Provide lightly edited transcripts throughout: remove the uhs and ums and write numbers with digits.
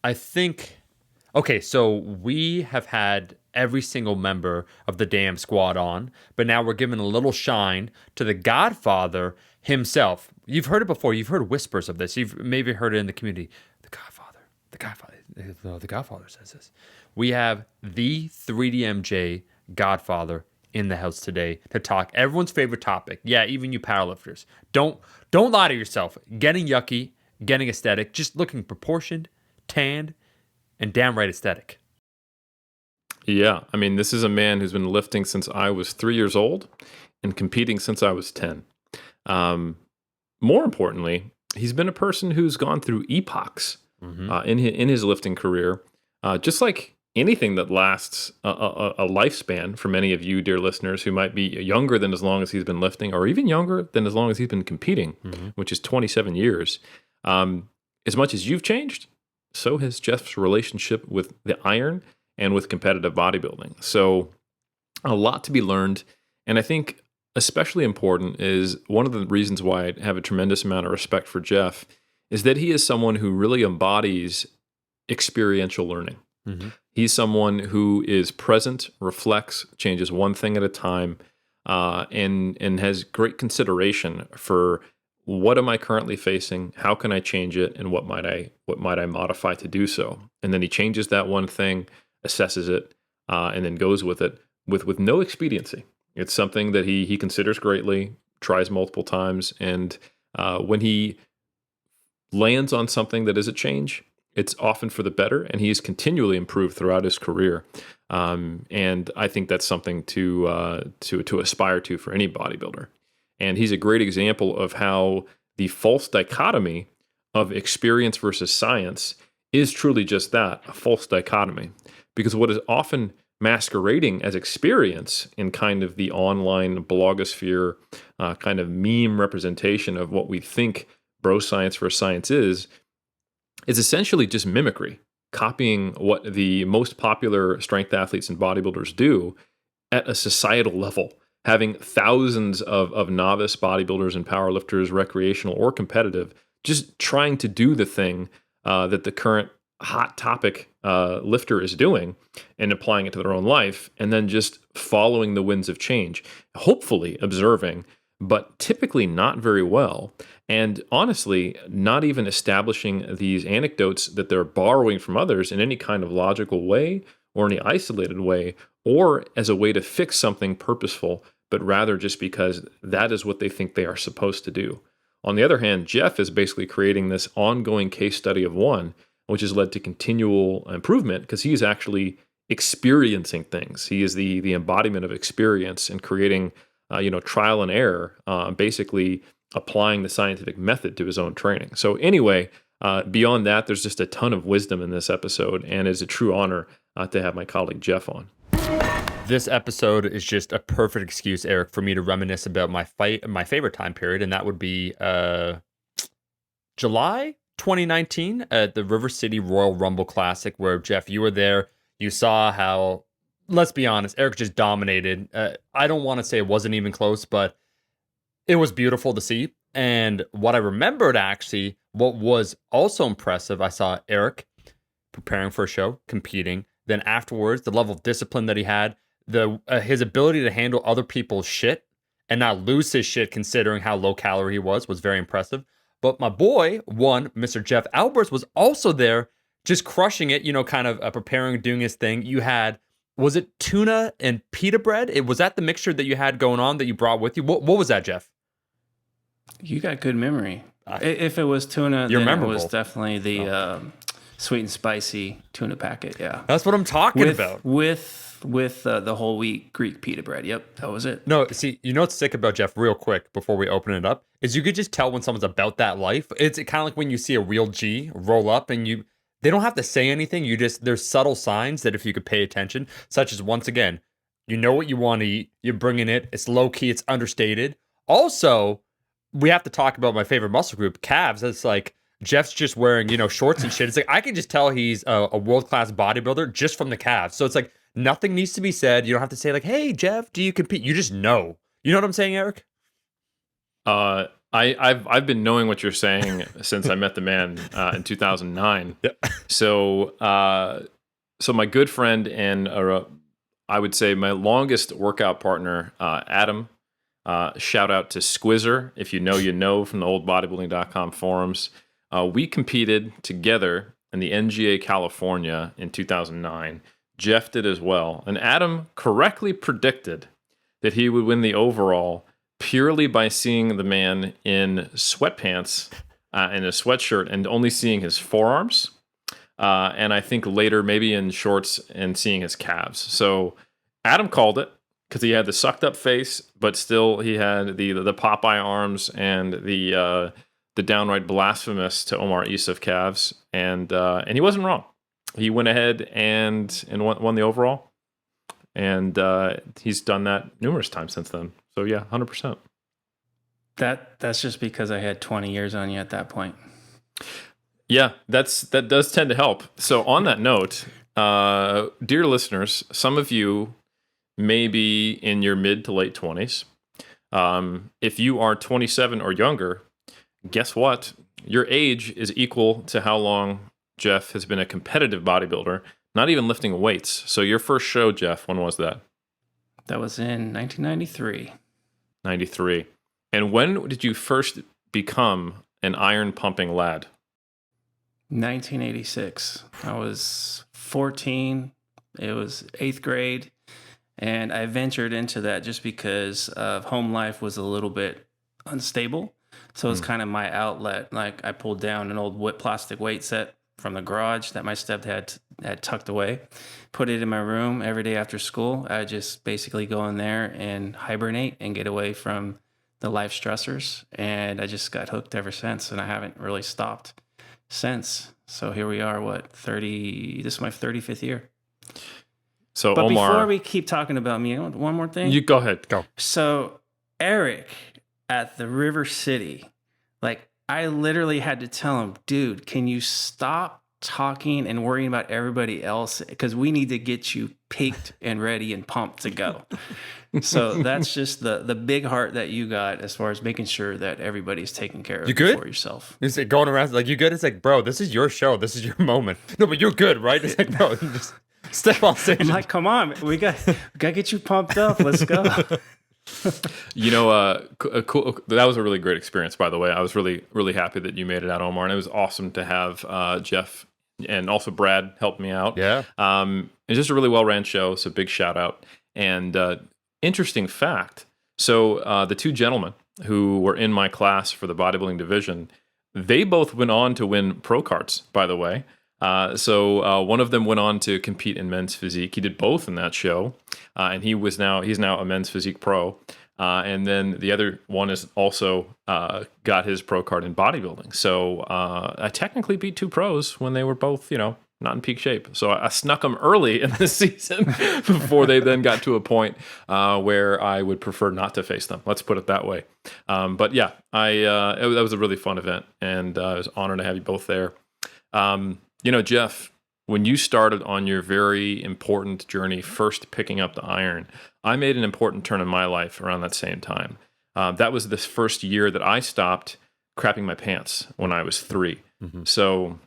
I think, okay, so we have had every single member of the damn squad on, but now we're giving a little shine to the Godfather himself. You've heard it before. You've heard whispers of this. You've maybe heard it in the community. The Godfather. The Godfather. No, the Godfather says this. We have the 3DMJ Godfather in the house today to talk everyone's favorite topic. Yeah, even you powerlifters. Don't lie to yourself. Getting yucky, getting aesthetic, just looking proportioned, tanned, and downright aesthetic. Yeah, I mean, this is a man who's been lifting since I was 3 years old and competing since I was 10. More importantly, he's been a person who's gone through epochs in his lifting career, just like anything that lasts a lifespan for many of you, dear listeners, who might be younger than as long as he's been lifting, or even younger than as long as he's been competing, which is 27 years. As much as you've changed, so has Jeff's relationship with the iron and with competitive bodybuilding. So a lot to be learned. And I think especially important is one of the reasons why I have a tremendous amount of respect for Jeff is that he is someone who really embodies experiential learning. He's someone who is present, reflects, changes one thing at a time, and has great consideration for what am I currently facing, how can I change it, and what might I modify to do so. And then he changes that one thing, assesses it, and then goes with it with no expediency. It's something that he considers greatly, tries multiple times, and when he lands on something that is a change, it's often for the better, and he's continually improved throughout his career. And I think that's something to aspire to for any bodybuilder. And he's a great example of how the false dichotomy of experience versus science is truly just that, a false dichotomy. Because what is often masquerading as experience in kind of the online blogosphere, kind of meme representation of what we think bro science versus science is essentially just mimicry, copying what the most popular strength athletes and bodybuilders do at a societal level, having thousands of novice bodybuilders and powerlifters, recreational or competitive, just trying to do the thing that the current hot topic lifter is doing and applying it to their own life, and then just following the winds of change, hopefully observing, but typically not very well. And honestly, not even establishing these anecdotes that they're borrowing from others in any kind of logical way or any isolated way, or as a way to fix something purposeful, but rather just because that is what they think they are supposed to do. On the other hand, Jeff is basically creating this ongoing case study of one, which has led to continual improvement because he is actually experiencing things. He is the embodiment of experience and creating trial and error, basically applying the scientific method to his own training. So anyway, beyond that, there's just a ton of wisdom in this episode, and it's a true honor to have my colleague Jeff on. This episode is just a perfect excuse, Eric, for me to reminisce about my favorite time period, and that would be July 2019 at the River City Royal Rumble Classic, where, Jeff, you were there. You saw how, let's be honest, Eric just dominated. I don't want to say it wasn't even close, but it was beautiful to see. And what I remembered, actually, what was also impressive, I saw Eric preparing for a show, competing. Then afterwards, the level of discipline that he had, his ability to handle other people's shit and not lose his shit considering how low calorie he was very impressive. But my boy, Mr. Jeff Alberts, was also there just crushing it, kind of preparing, doing his thing. You had, was it tuna and pita bread? Was that the mixture that you had going on that you brought with you? What was that, Jeff? You got good memory. If it was tuna, then memorable. It was definitely the sweet and spicy tuna packet. Yeah, that's what I'm talking about. With the whole wheat Greek pita bread. Yep, that was it. No, see, you know what's sick about Jeff, real quick, before we open it up, is you could just tell when someone's about that life. It's kind of like when you see a real G roll up and they don't have to say anything. There's subtle signs that if you could pay attention, such as, once again, you know what you want to eat, you're bringing it, it's low key, it's understated. Also, we have to talk about my favorite muscle group, calves. It's like Jeff's just wearing, shorts and shit. It's like I can just tell he's a world-class bodybuilder just from the calves. So it's like nothing needs to be said. You don't have to say like, "Hey, Jeff, do you compete?" You just know. You know what I'm saying, Eric? I've been knowing what you're saying since I met the man in 2009. Yeah. So so my good friend and I would say my longest workout partner, Adam. Shout out to Squizzer, if you know from the old bodybuilding.com forums. We competed together in the NGA California in 2009. Jeff did as well. And Adam correctly predicted that he would win the overall purely by seeing the man in sweatpants and a sweatshirt and only seeing his forearms. And I think later maybe in shorts and seeing his calves. So Adam called it because he had the sucked up face, but still he had the Popeye arms and the downright blasphemous to Omar Isuf calves. And he wasn't wrong. He went ahead and won the overall. And he's done that numerous times since then. So yeah, 100%. That's just because I had 20 years on you at that point. Yeah, that does tend to help. So on that note, dear listeners, some of you may be in your mid to late 20s. If you are 27 or younger, guess what? Your age is equal to how long Jeff has been a competitive bodybuilder, not even lifting weights. So your first show, Jeff, when was that? That was in 1993. 93. And when did you first become an iron pumping lad? 1986. I was 14. It was 8th grade. And I ventured into that just because home life was a little bit unstable. So it's kind of my outlet. Like I pulled down an old plastic weight set from the garage that my stepdad had tucked away, put it in my room every day after school. I just basically go in there and hibernate and get away from the life stressors. And I just got hooked ever since. And I haven't really stopped since. So here we are, this is my 35th year. So But Omar, before we keep talking about me, one more thing. you go ahead, go. So Eric at the River City, like I literally had to tell him, dude, can you stop talking and worrying about everybody else? Because we need to get you peaked and ready and pumped to go. So that's just the big heart that you got as far as making sure that everybody's taken care of You good? for yourself. It's like going around like, you good? It's like, bro, this is your show. This is your moment. No, but you're good, right? It's like, bro, just step on stage. I'm like, come on, we got to get you pumped up. Let's go. You know, cool. That was a really great experience, by the way. I was really, really happy that you made it out, Omar, and it was awesome to have Jeff and also Brad help me out. Yeah. It's just a really well-ran show, so big shout out. And interesting fact, so the two gentlemen who were in my class for the bodybuilding division, they both went on to win pro cards, by the way. So one of them went on to compete in men's physique. He did both in that show, and he's now a men's physique pro. And then the other one is also got his pro card in bodybuilding. So I technically beat two pros when they were both, not in peak shape. So I snuck them early in the season before they then got to a point where I would prefer not to face them. Let's put it that way. But yeah, that was a really fun event, and I was honored to have you both there. Jeff, when you started on your very important journey, first picking up the iron, I made an important turn in my life around that same time. That was this first year that I stopped crapping my pants when I was 3. Mm-hmm. So,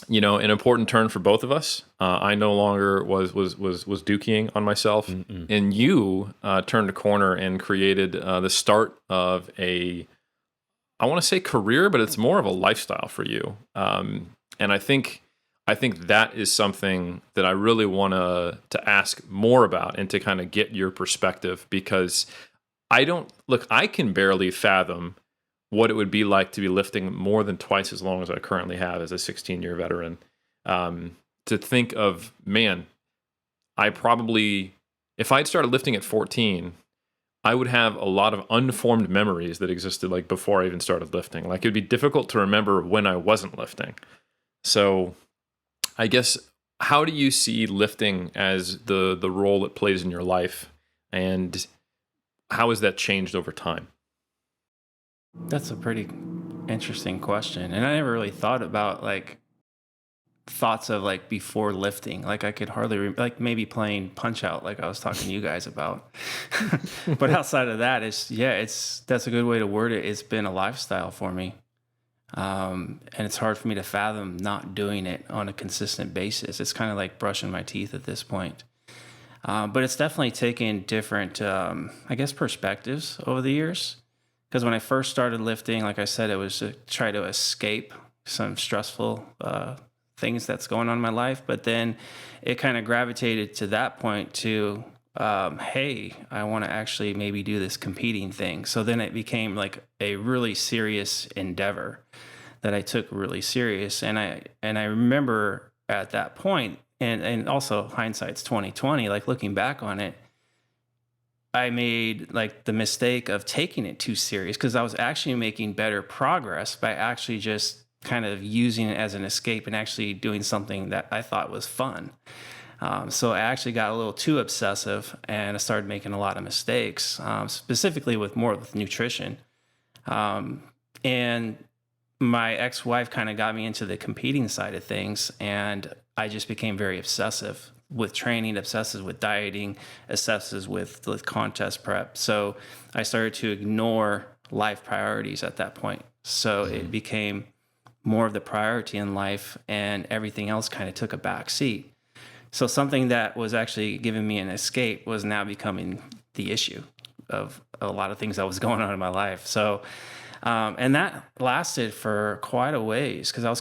an important turn for both of us. I no longer was dukeying on myself, and you turned a corner and created the start of I want to say career, but it's more of a lifestyle for you. And I think that is something that I really want to ask more about and to kind of get your perspective, because I can barely fathom what it would be like to be lifting more than twice as long as I currently have as a 16-year veteran. To think of, man, if I'd started lifting at 14, I would have a lot of unformed memories that existed like before I even started lifting. Like it'd be difficult to remember when I wasn't lifting. So I guess, how do you see lifting as the role it plays in your life, and how has that changed over time? That's a pretty interesting question. And I never really thought about thoughts of like before lifting. Like I could hardly like maybe playing Punch Out, like I was talking to you guys about. But outside of that, that's a good way to word it. It's been a lifestyle for me. And it's hard for me to fathom not doing it on a consistent basis. It's kind of like brushing my teeth at this point. But it's definitely taken different, I guess, perspectives over the years. Because when I first started lifting, like I said, it was to try to escape some stressful things that's going on in my life. But then it kind of gravitated to that point to, hey, I want to actually maybe do this competing thing. So then it became like a really serious endeavor that I took really serious. And I remember at that point, and also hindsight's 2020, like looking back on it, I made like the mistake of taking it too serious because I was actually making better progress by actually just kind of using it as an escape and actually doing something that I thought was fun. So I actually got a little too obsessive and I started making a lot of mistakes, specifically with nutrition. And my ex-wife kind of got me into the competing side of things, and I just became very obsessive with training, obsessive with dieting, obsessive with contest prep. So I started to ignore life priorities at that point. So it became more of the priority in life, and everything else kind of took a back seat. So something that was actually giving me an escape was now becoming the issue of a lot of things that was going on in my life. So, and that lasted for quite a ways because I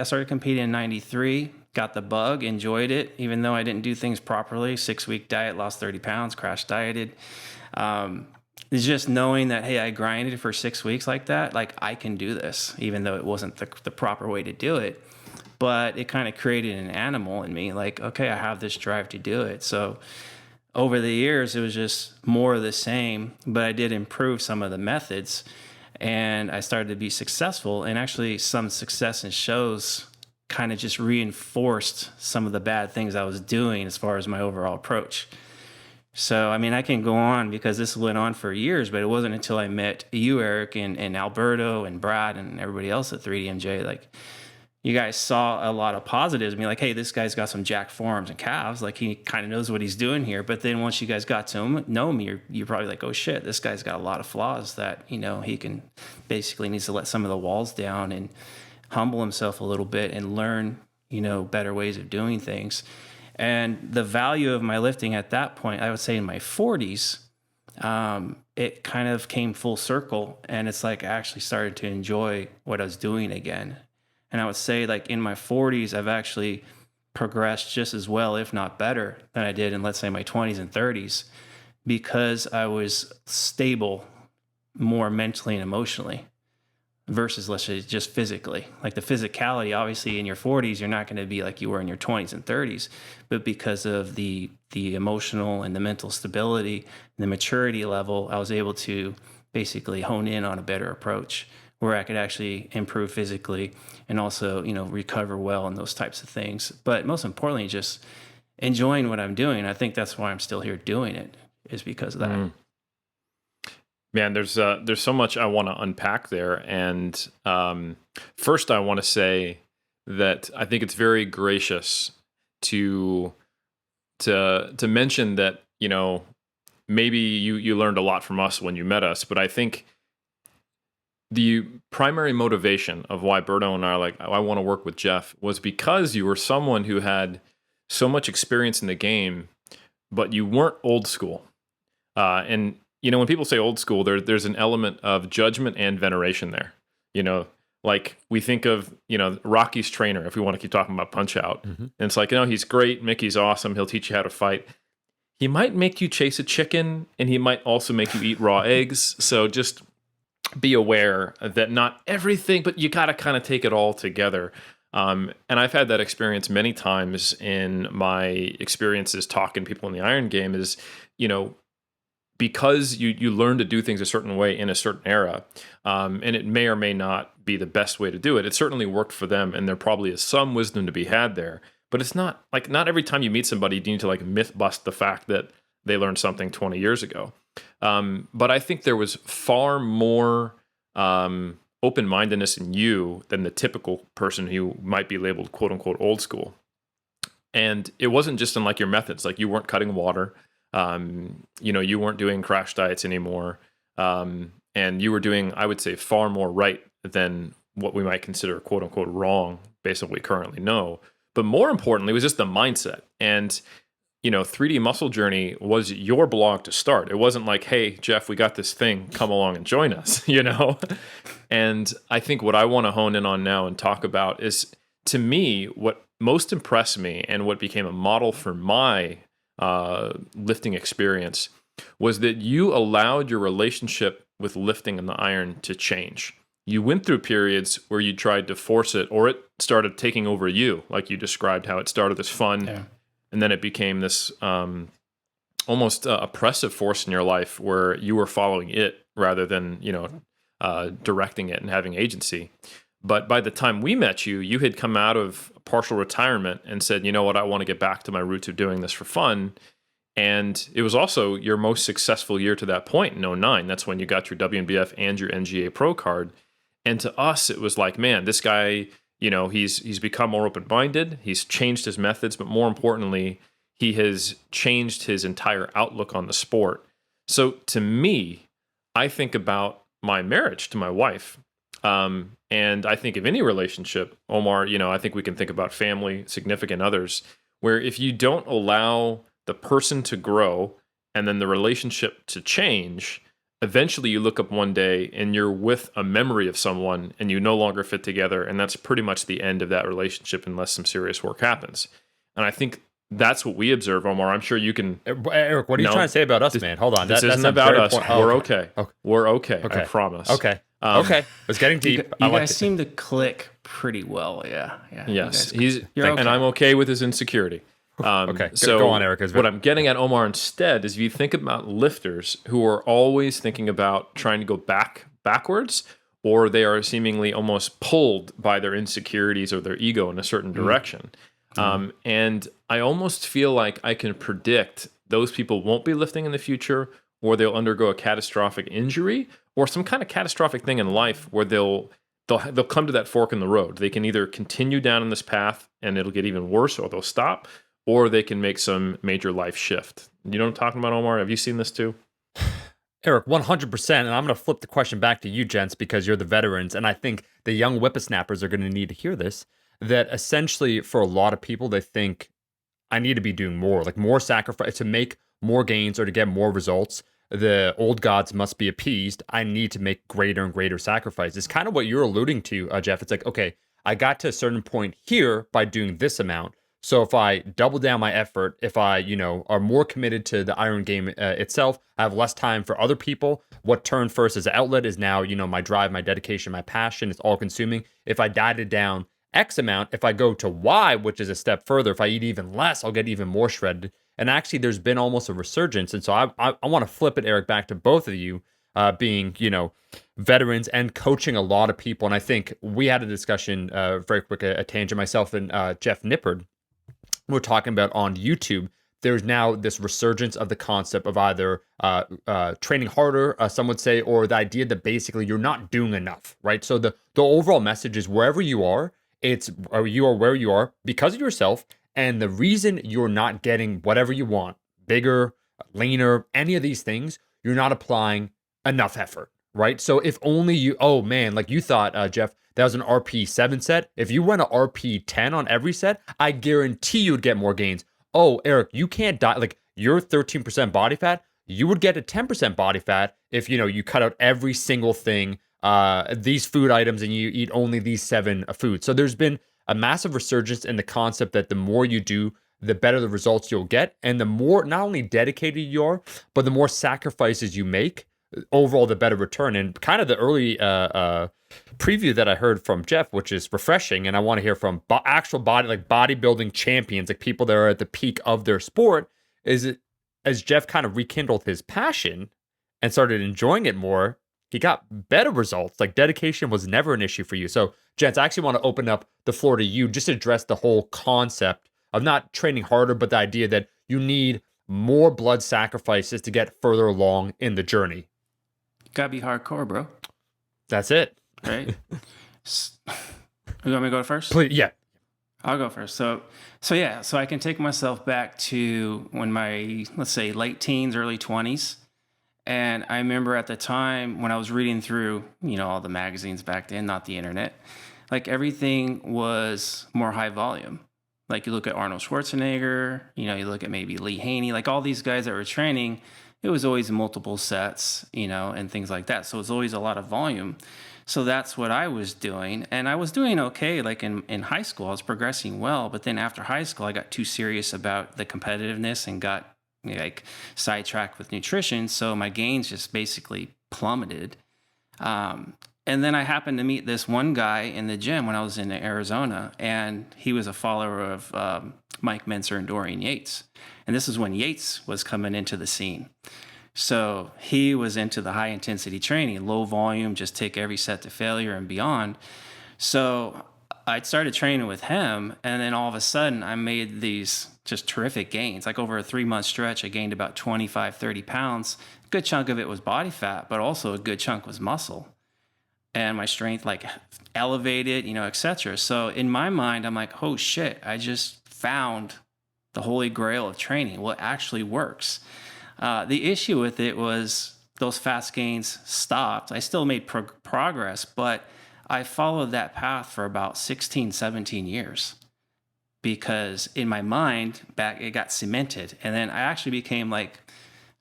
started competing in 93, got the bug, enjoyed it, even though I didn't do things properly. 6-week diet, lost 30 pounds, crash dieted. It's just knowing that, hey, I grinded for 6 weeks like that. Like I can do this, even though it wasn't the proper way to do it. But it kind of created an animal in me. Like, okay, I have this drive to do it. So over the years, it was just more of the same, but I did improve some of the methods and I started to be successful. And actually some success in shows kind of just reinforced some of the bad things I was doing as far as my overall approach. So, I mean, I can go on because this went on for years, but it wasn't until I met you, Eric, and Alberto and Brad and everybody else at 3DMJ. Like, you guys saw a lot of positives. I mean, like, hey, this guy's got some jacked forearms and calves. Like, he kind of knows what he's doing here. But then once you guys got to know me, you're probably like, oh, shit, this guy's got a lot of flaws that, he can basically needs to let some of the walls down and humble himself a little bit and learn, better ways of doing things. And the value of my lifting at that point, I would say in my 40s, it kind of came full circle. And it's like I actually started to enjoy what I was doing again. And I would say like in my 40s, I've actually progressed just as well, if not better, than I did in, let's say, my 20s and 30s, because I was stable more mentally and emotionally versus, let's say, just physically. Like the physicality, obviously in your 40s, you're not going to be like you were in your 20s and 30s, but because of the emotional and the mental stability and the maturity level, I was able to basically hone in on a better approach where I could actually improve physically and also, recover well and those types of things. But most importantly, just enjoying what I'm doing. I think that's why I'm still here doing it, is because of that. Man, there's so much I want to unpack there. And first, I want to say that I think it's very gracious to mention that, maybe you learned a lot from us when you met us, but I think the primary motivation of why Berto and I are like, I want to work with Jeff, was because you were someone who had so much experience in the game, but you weren't old school. And when people say old school, there's an element of judgment and veneration there. Like we think of, Rocky's trainer, if we want to keep talking about Punch Out. Mm-hmm. And it's like, he's great. Mickey's awesome. He'll teach you how to fight. He might make you chase a chicken, and he might also make you eat raw eggs. So just be aware that not everything, but you got to kind of take it all together. And I've had that experience many times in my experiences talking to people in the Iron game is, because you learn to do things a certain way in a certain era, and it may or may not be the best way to do it. It certainly worked for them, and there probably is some wisdom to be had there. But it's not like, not every time you meet somebody, you need to like myth bust the fact that they learned something 20 years ago. But I think there was far more open-mindedness in you than the typical person who might be labeled quote unquote old school. And it wasn't just in like your methods, like you weren't cutting water, you weren't doing crash diets anymore. And you were doing, I would say, far more right than what we might consider quote unquote wrong based on what we currently know. But more importantly, it was just the mindset. And 3D Muscle Journey was your blog to start. It wasn't like, hey, Jeff, we got this thing, come along and join us, And I think what I want to hone in on now and talk about is, to me, what most impressed me and what became a model for my lifting experience was that you allowed your relationship with lifting and the iron to change. You went through periods where you tried to force it, or it started taking over you, like you described how it started as fun. Yeah. And then it became this almost oppressive force in your life where you were following it rather than, directing it and having agency. But by the time we met you, you had come out of partial retirement and said, you know what, I want to get back to my roots of doing this for fun. And it was also your most successful year to that point in 2009. That's when you got your WNBF and your NGA Pro card. And to us, it was like, man, this guy, he's become more open-minded. He's changed his methods, but more importantly, he has changed his entire outlook on the sport. So to me, I think about my marriage to my wife. And I think of any relationship, Omar, I think we can think about family, significant others, where if you don't allow the person to grow and then the relationship to change, eventually you look up one day and you're with a memory of someone and you no longer fit together. And that's pretty much the end of that relationship unless some serious work happens. And I think that's what we observe, Omar. I'm sure you can. Eric, what are you trying to say about us, man? Hold on. This isn't about us. We're okay. We're okay. I promise. Okay. It's getting deep. You guys seem to click pretty well. Yeah. Yes. Okay. And I'm okay with his insecurity. Okay. So go on, Eric. What I'm getting at, Omar, instead is if you think about lifters who are always thinking about trying to go backwards, or they are seemingly almost pulled by their insecurities or their ego in a certain direction. And I almost feel like I can predict those people won't be lifting in the future, or they'll undergo a catastrophic injury or some kind of catastrophic thing in life where they'll come to that fork in the road. They can either continue down in this path and it'll get even worse, or they'll stop, or they can make some major life shift. You know what I'm talking about, Omar? Have you seen this too? Eric, 100%. And I'm going to flip the question back to you, gents, because you're the veterans. And I think the young whippersnappers are going to need to hear this, that essentially for a lot of people, they think I need to be doing more, like more sacrifice to make more gains or to get more results. The old gods must be appeased. I need to make greater and greater sacrifices. It's kind of what you're alluding to, Jeff. It's like, okay, I got to a certain point here by doing this amount. So if I double down my effort, if I, are more committed to the iron game itself, I have less time for other people. What turned first as an outlet is now, my drive, my dedication, my passion. It's all consuming. If I dieted down X amount, if I go to Y, which is a step further, if I eat even less, I'll get even more shredded. And actually, there's been almost a resurgence. And so I want to flip it, Eric, back to both of you, being, veterans and coaching a lot of people. And I think we had a discussion, very quick, a tangent, myself and Jeff Nippard. We're talking about on YouTube, there's now this resurgence of the concept of either training harder, some would say, or the idea that basically you're not doing enough, right? So the overall message is wherever you are, you are where you are because of yourself. And the reason you're not getting whatever you want, bigger, leaner, any of these things, you're not applying enough effort, right? So if only you, oh man, like you thought, Jeff, that was an RP7 set. If you went a RP10 on every set, I guarantee you'd get more gains. Oh, Eric, you can't die. Like you're 13% body fat. You would get a 10% body fat if, you cut out every single thing, these food items, and you eat only these 7 foods. So there's been a massive resurgence in the concept that the more you do, the better the results you'll get. And the more not only dedicated you are, but the more sacrifices you make, overall, the better return. And kind of the early preview that I heard from Jeff, which is refreshing. And I want to hear from actual bodybuilding champions, like people that are at the peak of their sport, is it, as Jeff kind of rekindled his passion and started enjoying it more, he got better results. Like dedication was never an issue for you. So, gents, I actually want to open up the floor to you, just to address the whole concept of not training harder, but the idea that you need more blood sacrifices to get further along in the journey. Gotta be hardcore, bro. That's it. right? You want me to go first? Please, yeah. I'll go first. So I can take myself back to when my, let's say, late teens, early 20s. And I remember at the time when I was reading through, all the magazines back then, not the internet, like everything was more high volume. Like you look at Arnold Schwarzenegger, you look at maybe Lee Haney, like all these guys that were training, it was always multiple sets, and things like that. So it's always a lot of volume. So that's what I was doing. And I was doing okay. Like in high school, I was progressing well. But then after high school, I got too serious about the competitiveness and got like sidetracked with nutrition. So my gains just basically plummeted. And then I happened to meet this one guy in the gym when I was in Arizona, and he was a follower of Mike Mentzer and Dorian Yates. And this is when Yates was coming into the scene. So he was into the high intensity training, low volume, just take every set to failure and beyond. So I started training with him, and then all of a sudden I made these just terrific gains. Like over a 3-month stretch, I gained about 25, 30 pounds. A good chunk of it was body fat, but also a good chunk was muscle. And my strength like elevated, et cetera. So in my mind, I'm like, oh shit, I just found the holy grail of training, what actually works. The issue with it was those fast gains stopped. I still made progress, but I followed that path for about 16, 17 years because in my mind, it got cemented. And then I actually became like,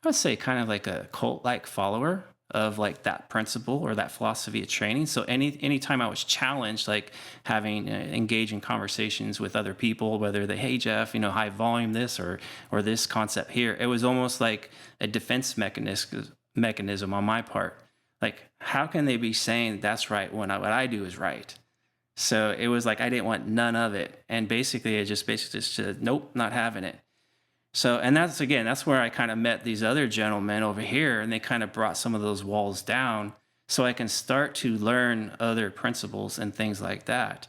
I would say kind of like a cult-like follower of like that principle or that philosophy of training. So anytime I was challenged, like having engage in conversations with other people, whether they, hey Jeff, high volume this or this concept here, it was almost like a defense mechanism on my part. Like, how can they be saying that's right when what I do is right? So it was like I didn't want none of it, and basically I just said nope, not having it. So, and that's where I kind of met these other gentlemen over here, and they kind of brought some of those walls down so I can start to learn other principles and things like that.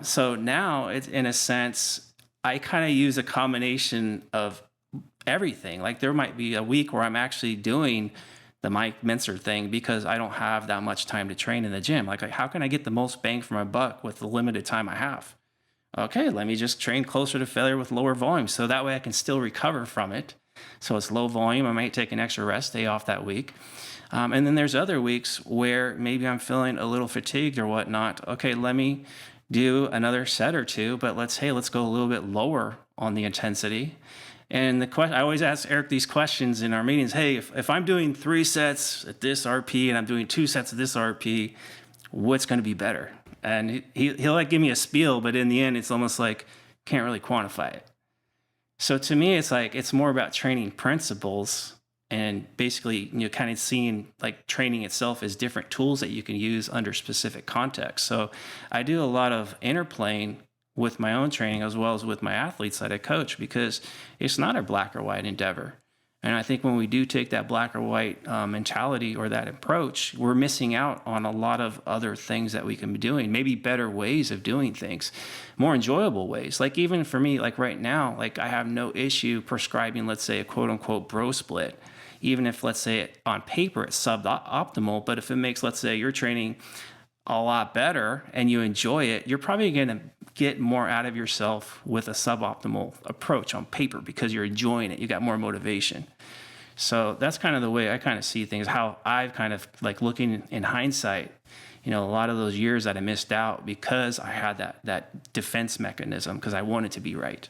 So now it's in a sense, I kind of use a combination of everything. Like there might be a week where I'm actually doing the Mike Mentzer thing because I don't have that much time to train in the gym. Like how can I get the most bang for my buck with the limited time I have? Okay, let me just train closer to failure with lower volume. So that way I can still recover from it. So it's low volume. I might take an extra rest day off that week. And then there's other weeks where maybe I'm feeling a little fatigued or whatnot. Okay, let me do another set or two, but let's go a little bit lower on the intensity. And I always ask Eric these questions in our meetings. Hey, if I'm doing 3 sets at this RP and I'm doing 2 sets at this RP, what's going to be better? And he'll like give me a spiel, but in the end, it's almost like can't really quantify it. So to me, it's like it's more about training principles and basically kind of seeing like training itself as different tools that you can use under specific contexts. So I do a lot of interplaying with my own training as well as with my athletes that I coach because it's not a black or white endeavor. And I think when we do take that black or white mentality or that approach, we're missing out on a lot of other things that we can be doing, maybe better ways of doing things, more enjoyable ways. Like even for me, like right now, like I have no issue prescribing, let's say, a quote unquote bro split, even if, let's say, on paper it's suboptimal. But if it makes, let's say, your training a lot better and you enjoy it, you're probably going to get more out of yourself with a suboptimal approach on paper because you're enjoying it. You got more motivation. So that's kind of the way I kind of see things, how I've kind of like looking in hindsight, a lot of those years that I missed out because I had that defense mechanism because I wanted to be right.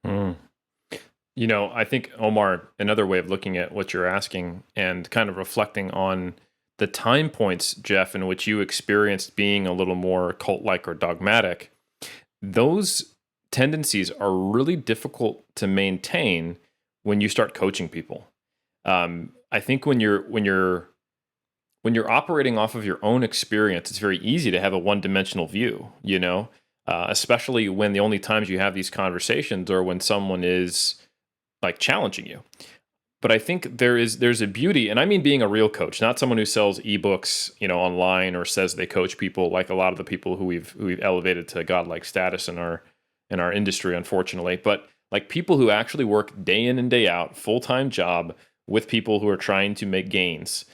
I think, Omar, another way of looking at what you're asking and kind of reflecting on the time points, Jeff, in which you experienced being a little more cult-like or dogmatic, those tendencies are really difficult to maintain when you start coaching people. I think when you're operating off of your own experience, it's very easy to have a one-dimensional view, especially when the only times you have these conversations are when someone is like challenging you. But I think there's a beauty, and I mean being a real coach, not someone who sells ebooks, online or says they coach people like a lot of the people who we've elevated to godlike status in our industry, unfortunately. But like people who actually work day in and day out, full-time job with people who are trying to make gains.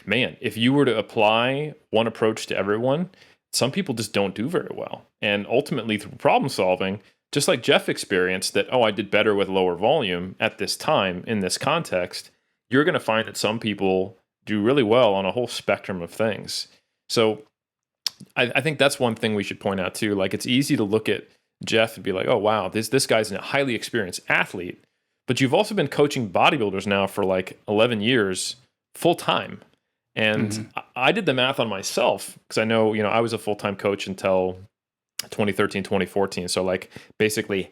man, if you were to apply one approach to everyone, some people just don't do very well. And ultimately, through problem solving, just like Jeff experienced that, oh, I did better with lower volume at this time in this context, you're going to find that some people do really well on a whole spectrum of things. So I think that's one thing we should point out too. Like, it's easy to look at Jeff and be like, oh, wow, this guy's a highly experienced athlete, but you've also been coaching bodybuilders now for like 11 years full time. And I did the math on myself because I know, I was a full-time coach until 2013, 2014. So like basically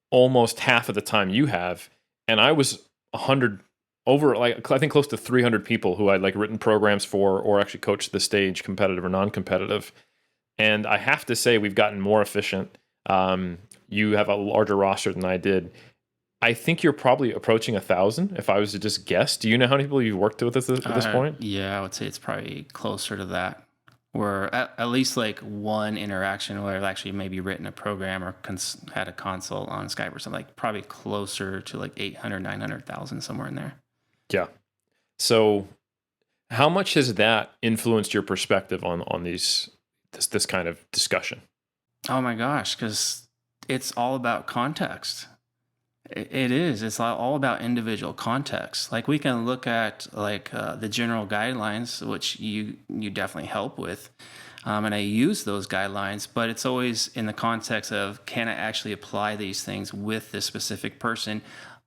almost half of the time you have. And I was 100 over, like, I think close to 300 people who I'd like written programs for or actually coached the stage, competitive or non-competitive. And I have to say we've gotten more efficient. You have a larger roster than I did. I think you're probably approaching 1,000 if I was to just guess. Do you know how many people you've worked with at this point? Yeah, I would say it's probably closer to that. Where at least like one interaction where I've actually maybe written a program or had a consult on Skype or something, like probably closer to like 800, 900,000, somewhere in there. Yeah. So how much has that influenced your perspective on this kind of discussion? Oh my gosh, because it's all about context. It is. It's all about individual context. Like we can look at like the general guidelines, which you definitely help with, and I use those guidelines. But it's always in the context of, can I actually apply these things with this specific person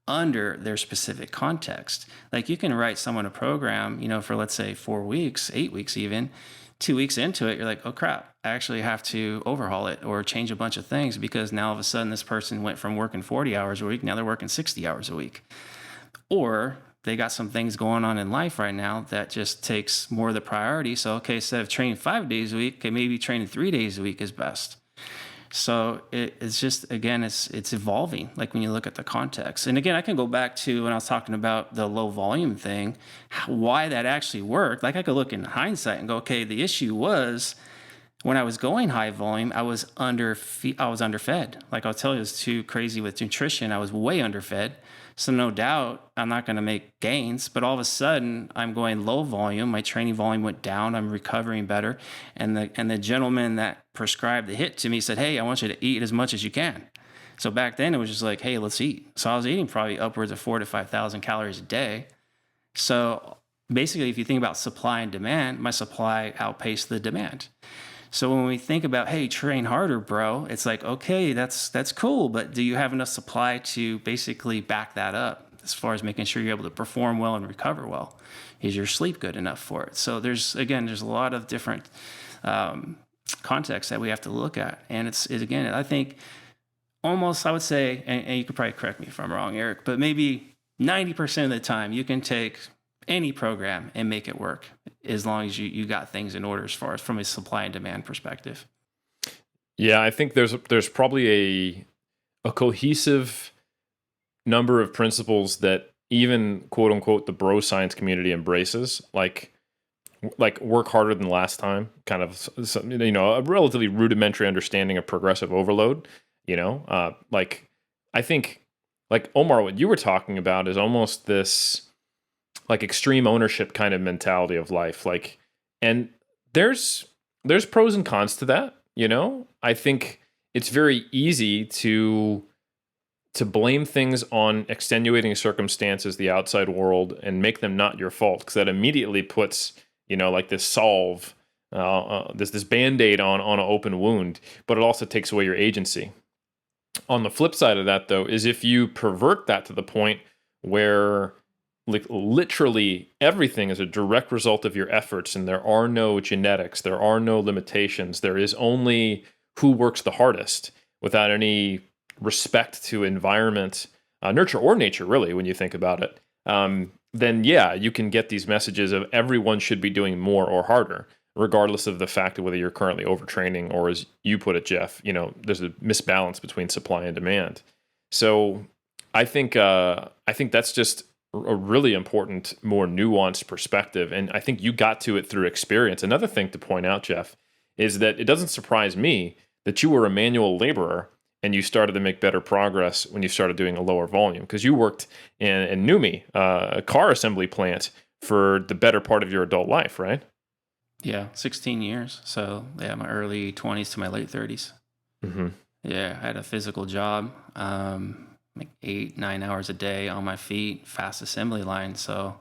under their specific context? Like you can write someone a program, for let's say 4 weeks, 8 weeks even. 2 weeks into it, you're like, oh crap, I actually have to overhaul it or change a bunch of things because now all of a sudden this person went from working 40 hours a week, now they're working 60 hours a week. Or they got some things going on in life right now that just takes more of the priority. So, okay, instead of training 5 days a week, okay, maybe training 3 days a week is best. So it's just, again, it's evolving, like when you look at the context. And again, I can go back to when I was talking about the low volume thing, why that actually worked. Like I could look in hindsight and go, okay, the issue was when I was going high volume, I was underfed. Like I'll tell you, it was too crazy with nutrition. I was way underfed. So no doubt I'm not going to make gains, but all of a sudden I'm going low volume. My training volume went down. I'm recovering better. And the gentleman that prescribed the HIIT to me said, hey, I want you to eat as much as you can. So back then it was just like, hey, let's eat. So I was eating probably upwards of 4,000 to 5,000 calories a day. So basically, if you think about supply and demand, my supply outpaced the demand. So when we think about, hey, train harder, bro, it's like, okay, that's cool, but do you have enough supply to basically back that up as far as making sure you're able to perform well and recover well? Is your sleep good enough for it? So there's a lot of different contexts that we have to look at. And it's again, I think almost, I would say, and you could probably correct me if I'm wrong, Eric, but maybe 90% of the time you can take any program and make it work as long as you got things in order as far as from a supply and demand perspective. Yeah, I think there's probably a cohesive number of principles that even quote unquote the bro science community embraces, like work harder than last time, kind of, a relatively rudimentary understanding of progressive overload. Like I think like Omar, what you were talking about is almost this like extreme ownership kind of mentality of life. Like, and there's pros and cons to that. I think it's very easy to blame things on extenuating circumstances, the outside world, and make them not your fault, because that immediately puts, like this salve, this Band-Aid on an open wound, but it also takes away your agency. On the flip side of that, though, is if you pervert that to the point where like literally everything is a direct result of your efforts and there are no genetics, there are no limitations, there is only who works the hardest without any respect to environment, nurture or nature, really, when you think about it, then yeah, you can get these messages of everyone should be doing more or harder, regardless of the fact of whether you're currently overtraining or, as you put it, Jeff, there's a misbalance between supply and demand. So I think that's just a really important, more nuanced perspective. And I think you got to it through experience. Another thing to point out, Jeff, is that it doesn't surprise me that you were a manual laborer and you started to make better progress when you started doing a lower volume, because you worked in NUMMI, a car assembly plant, for the better part of your adult life, right? Yeah, 16 years. So yeah, my early 20s to my late 30s. Mm-hmm. Yeah, I had a physical job, like 8, 9 hours a day on my feet, fast assembly line. So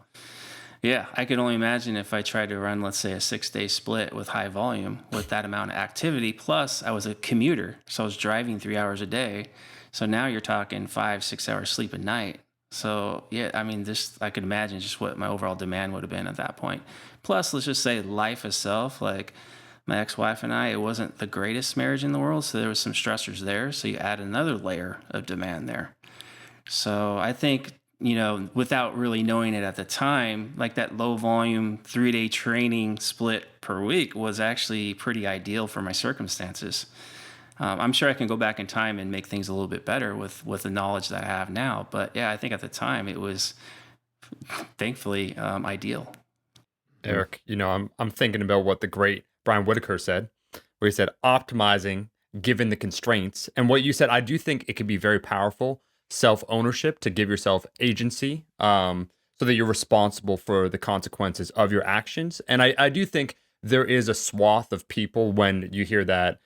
yeah, I could only imagine if I tried to run, let's say, a 6-day split with high volume with that amount of activity. Plus, I was a commuter, so I was driving 3 hours a day. So now you're talking 5, 6 hours sleep a night. So yeah, I mean, I could imagine just what my overall demand would have been at that point. Plus, let's just say life itself, like my ex-wife and I, it wasn't the greatest marriage in the world, so there was some stressors there. So you add another layer of demand there. So I think, without really knowing it at the time, like that low volume 3-day training split per week was actually pretty ideal for my circumstances. I'm sure I can go back in time and make things a little bit better with the knowledge that I have now. But yeah, I think at the time it was thankfully ideal. Eric, I'm thinking about what the great Brian Whitaker said, where he said optimizing given the constraints. And what you said, I do think it can be very powerful, self-ownership, to give yourself agency, so that you're responsible for the consequences of your actions. And I do think there is a swath of people when you hear that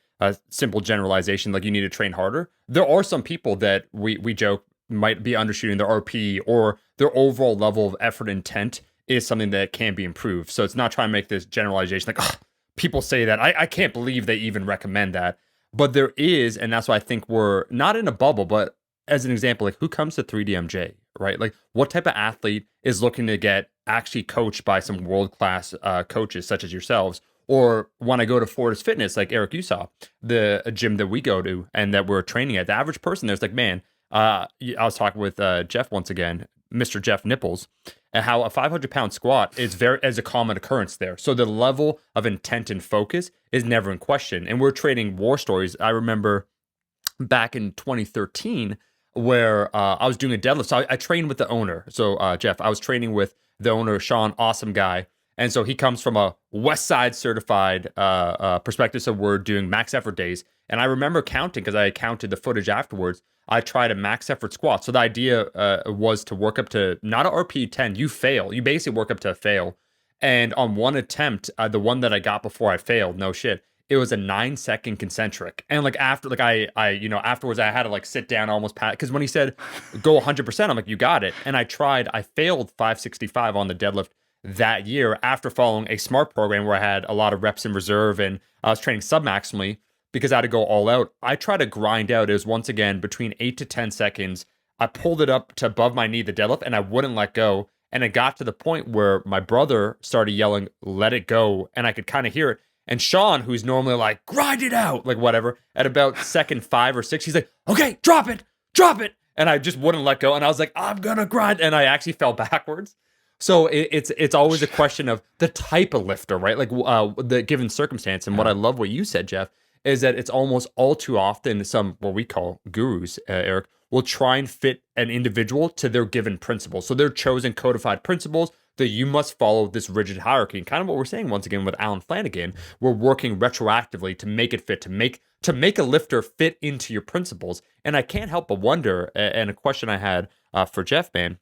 simple generalization, like you need to train harder. There are some people that we joke might be undershooting their RP, or their overall level of effort intent is something that can be improved. So it's not trying to make this generalization like, oh, people say that. I can't believe they even recommend that. But there is, and that's why I think we're not in a bubble, but as an example, like who comes to 3DMJ, right? Like what type of athlete is looking to get actually coached by some world-class coaches such as yourselves? Or when I go to Fortis Fitness, like Eric, you saw the gym that we go to and that we're training at, the average person there's like, man, I was talking with Jeff once again, Mr. Jeff Nipples, and how a 500-pound squat is a common occurrence there. So the level of intent and focus is never in question. And we're trading war stories. I remember back in 2013 where I was doing a deadlift. So I trained with the owner. So Jeff, I was training with the owner, Sean, awesome guy. And so he comes from a West Side certified perspective. So we're doing max effort days. And I remember counting, because I counted the footage afterwards. I tried a max effort squat. So the idea was to work up to not a RP 10. You fail. You basically work up to a fail. And on one attempt, the one that I got before I failed, no shit, it was a 9-second concentric. And like after, like I afterwards I had to like sit down, almost pat, because when he said go 100%, I'm like, you got it. And I failed 565 on the deadlift that year after following a SMART program where I had a lot of reps in reserve and I was training sub-maximally because I had to go all out. I tried to grind out. It was once again between 8 to 10 seconds. I pulled it up to above my knee, the deadlift, and I wouldn't let go. And it got to the point where my brother started yelling, let it go. And I could kind of hear it. And Sean, who's normally like, grind it out, like whatever, at about second 5 or 6, he's like, okay, drop it. And I just wouldn't let go. And I was like, I'm going to grind. And I actually fell backwards. So it's always a question of the type of lifter, right? Like the given circumstance. And what I love what you said, Jeff, is that it's almost all too often some what we call gurus, Eric, will try and fit an individual to their given principles. So their chosen codified principles that you must follow this rigid hierarchy. And kind of what we're saying once again with Alan Flanagan, we're working retroactively to make it fit, to make a lifter fit into your principles. And I can't help but wonder, and a question I had for Jeff, man,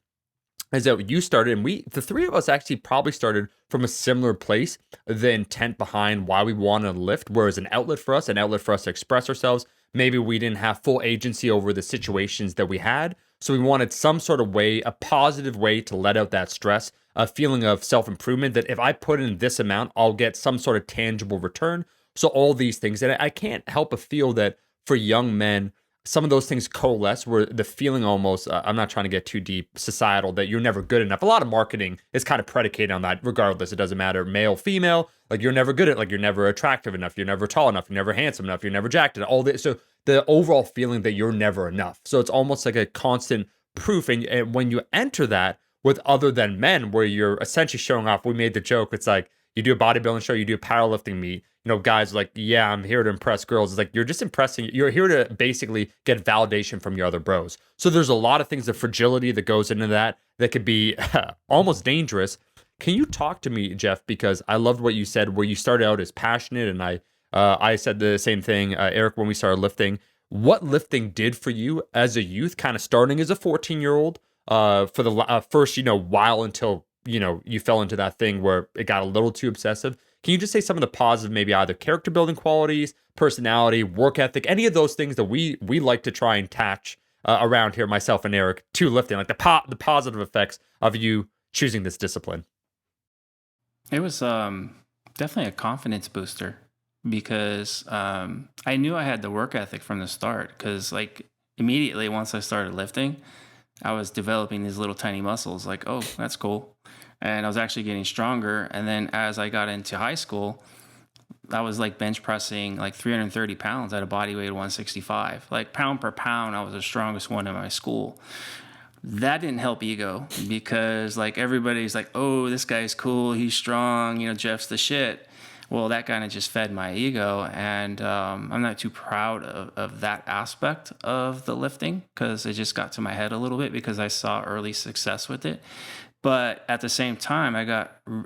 is that you started, and the three of us actually probably started from a similar place, the intent behind why we wanted to lift, whereas an outlet for us to express ourselves. Maybe we didn't have full agency over the situations that we had. So we wanted some sort of way, a positive way to let out that stress, a feeling of self-improvement that if I put in this amount, I'll get some sort of tangible return. So all these things, and I can't help but feel that for young men, some of those things coalesce where the feeling almost, I'm not trying to get too deep, societal, that you're never good enough. A lot of marketing is kind of predicated on that, regardless. It doesn't matter, male, female, like you're never good at, like you're never attractive enough, you're never tall enough, you're never handsome enough, you're never jacked enough, all this. So the overall feeling that you're never enough. So it's almost like a constant proof. And when you enter that with other than men, where you're essentially showing off, we made the joke, it's like you do a bodybuilding show, you do a powerlifting meet, guys are like, yeah, I'm here to impress girls. It's like, you're just impressing. You're here to basically get validation from your other bros. So there's a lot of things, the fragility that goes into that could be almost dangerous. Can you talk to me, Jeff? Because I loved what you said, where you started out as passionate. And I said the same thing, Eric, when we started lifting. What lifting did for you as a youth, kind of starting as a 14-year-old for the first, while until you fell into that thing where it got a little too obsessive. Can you just say some of the positive, maybe either character building qualities, personality, work ethic, any of those things that we like to try and attach around here, myself and Eric, to lifting, like the positive effects of you choosing this discipline? It was definitely a confidence booster because I knew I had the work ethic from the start. Because like immediately once I started lifting, I was developing these little tiny muscles. Like, oh, that's cool, and I was actually getting stronger. And then as I got into high school, I was like bench pressing like 330 pounds at a body weight of 165. Like pound per pound, I was the strongest one in my school. That didn't help ego because like everybody's like, oh, this guy's cool, he's strong, Jeff's the shit. Well, that kind of just fed my ego, and I'm not too proud of that aspect of the lifting because it just got to my head a little bit because I saw early success with it. But at the same time,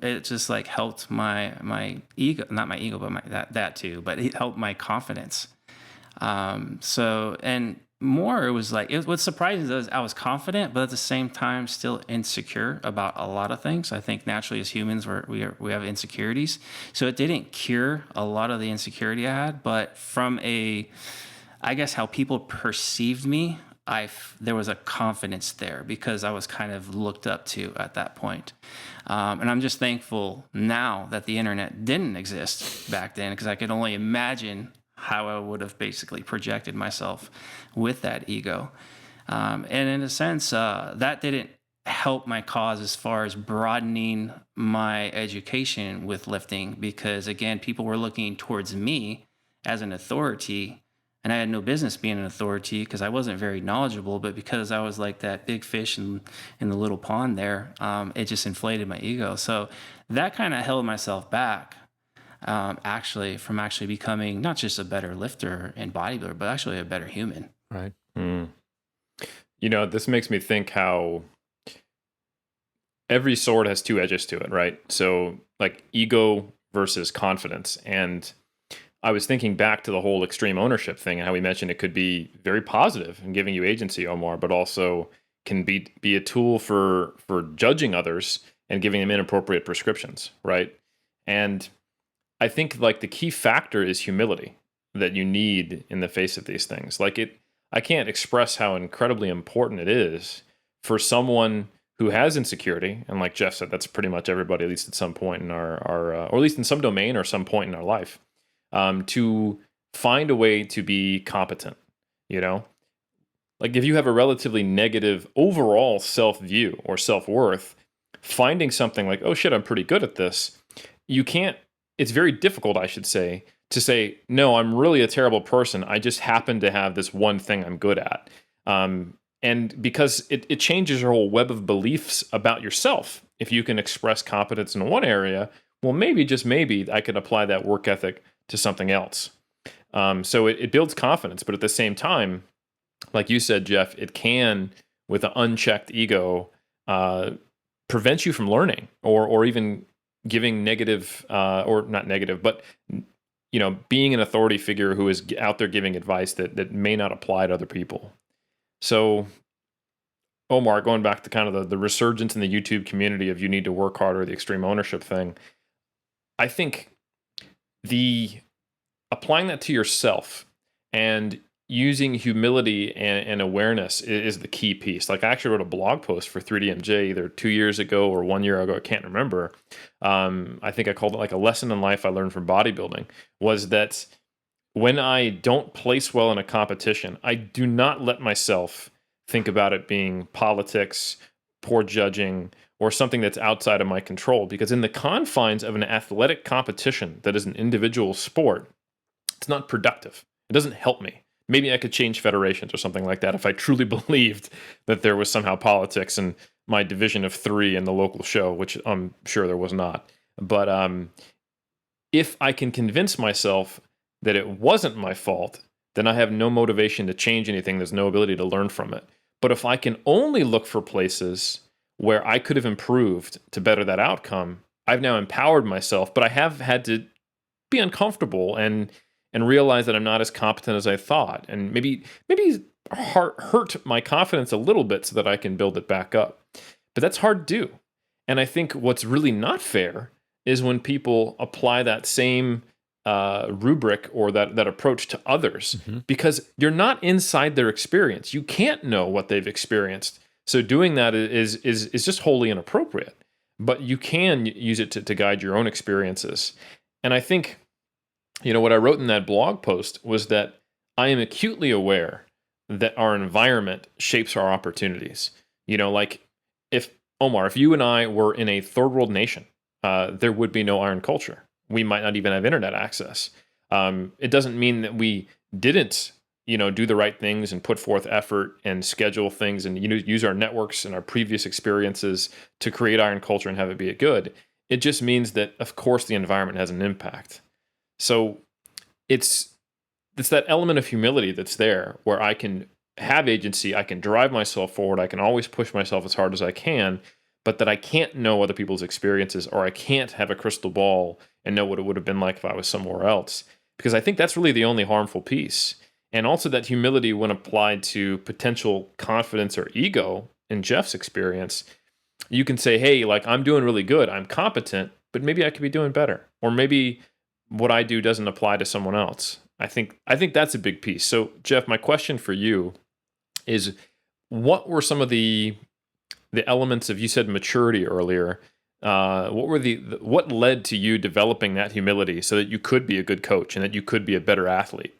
it just like helped my ego, not my ego, but that too. But it helped my confidence. And more, it was like, what's surprising is I was confident, but at the same time, still insecure about a lot of things. I think naturally as humans, we have insecurities. So it didn't cure a lot of the insecurity I had, but from I guess how people perceived me, there was a confidence there because I was kind of looked up to at that point. And I'm just thankful now that the internet didn't exist back then because I could only imagine how I would have basically projected myself with that ego. And in a sense, that didn't help my cause as far as broadening my education with lifting because, again, people were looking towards me as an authority, and I had no business being an authority because I wasn't very knowledgeable, but because I was like that big fish in the little pond there, it just inflated my ego. So that kind of held myself back. From actually becoming not just a better lifter and bodybuilder, but actually a better human. Right. This makes me think how every sword has two edges to it, right? So like ego versus confidence. And I was thinking back to the whole extreme ownership thing and how we mentioned it could be very positive and giving you agency, Omar, but also can be a tool for judging others and giving them inappropriate prescriptions, right? And I think like the key factor is humility that you need in the face of these things. I can't express how incredibly important it is for someone who has insecurity. And like Jeff said, that's pretty much everybody, at least at some point in our or at least in some domain or some point in our life, to find a way to be competent, Like if you have a relatively negative overall self-view or self-worth, finding something like, oh shit, I'm pretty good at this, it's very difficult, I should say, to say, no, I'm really a terrible person. I just happen to have this one thing I'm good at. And because it changes your whole web of beliefs about yourself. If you can express competence in one area, well, maybe, just maybe, I can apply that work ethic to something else. So it builds confidence. But at the same time, like you said, Jeff, it can, with an unchecked ego, prevent you from learning or even giving negative or not negative, but being an authority figure who is out there giving advice that may not apply to other people. So Omar, going back to kind of the resurgence in the YouTube community of you need to work harder, the extreme ownership thing, I think applying that to yourself and using humility and awareness is the key piece. Like I actually wrote a blog post for 3DMJ either 2 years ago or 1 year ago. I can't remember. I think I called it like a lesson in life I learned from bodybuilding, was that when I don't place well in a competition, I do not let myself think about it being politics, poor judging, or something that's outside of my control. Because in the confines of an athletic competition that is an individual sport, it's not productive. It doesn't help me. Maybe I could change federations or something like that if I truly believed that there was somehow politics in my division of 3 in the local show, which I'm sure there was not. But if I can convince myself that it wasn't my fault, then I have no motivation to change anything. There's no ability to learn from it. But if I can only look for places where I could have improved to better that outcome, I've now empowered myself, but I have had to be uncomfortable and realize that I'm not as competent as I thought, and maybe hurt my confidence a little bit so that I can build it back up. But that's hard to do. And I think what's really not fair is when people apply that same rubric or that approach to others, because you're not inside their experience. You can't know what they've experienced. So doing that is just wholly inappropriate. But you can use it to guide your own experiences. And I think, what I wrote in that blog post was that I am acutely aware that our environment shapes our opportunities. Like if you and I were in a third world nation, there would be no iron culture. We might not even have internet access. It doesn't mean that we didn't, do the right things and put forth effort and schedule things and use our networks and our previous experiences to create iron culture and have it be a good. It just means that, of course, the environment has an impact. So it's that element of humility that's there where I can have agency, I can drive myself forward, I can always push myself as hard as I can, but that I can't know other people's experiences, or I can't have a crystal ball and know what it would have been like if I was somewhere else. Because I think that's really the only harmful piece. And also that humility, when applied to potential confidence or ego, in Jeff's experience, you can say, hey, like, I'm doing really good, I'm competent, but maybe I could be doing better. Or maybe what I do doesn't apply to someone else. I think that's a big piece. So, Jeff, my question for you is, what were some of the elements of, you said maturity earlier, what led to you developing that humility so that you could be a good coach and that you could be a better athlete?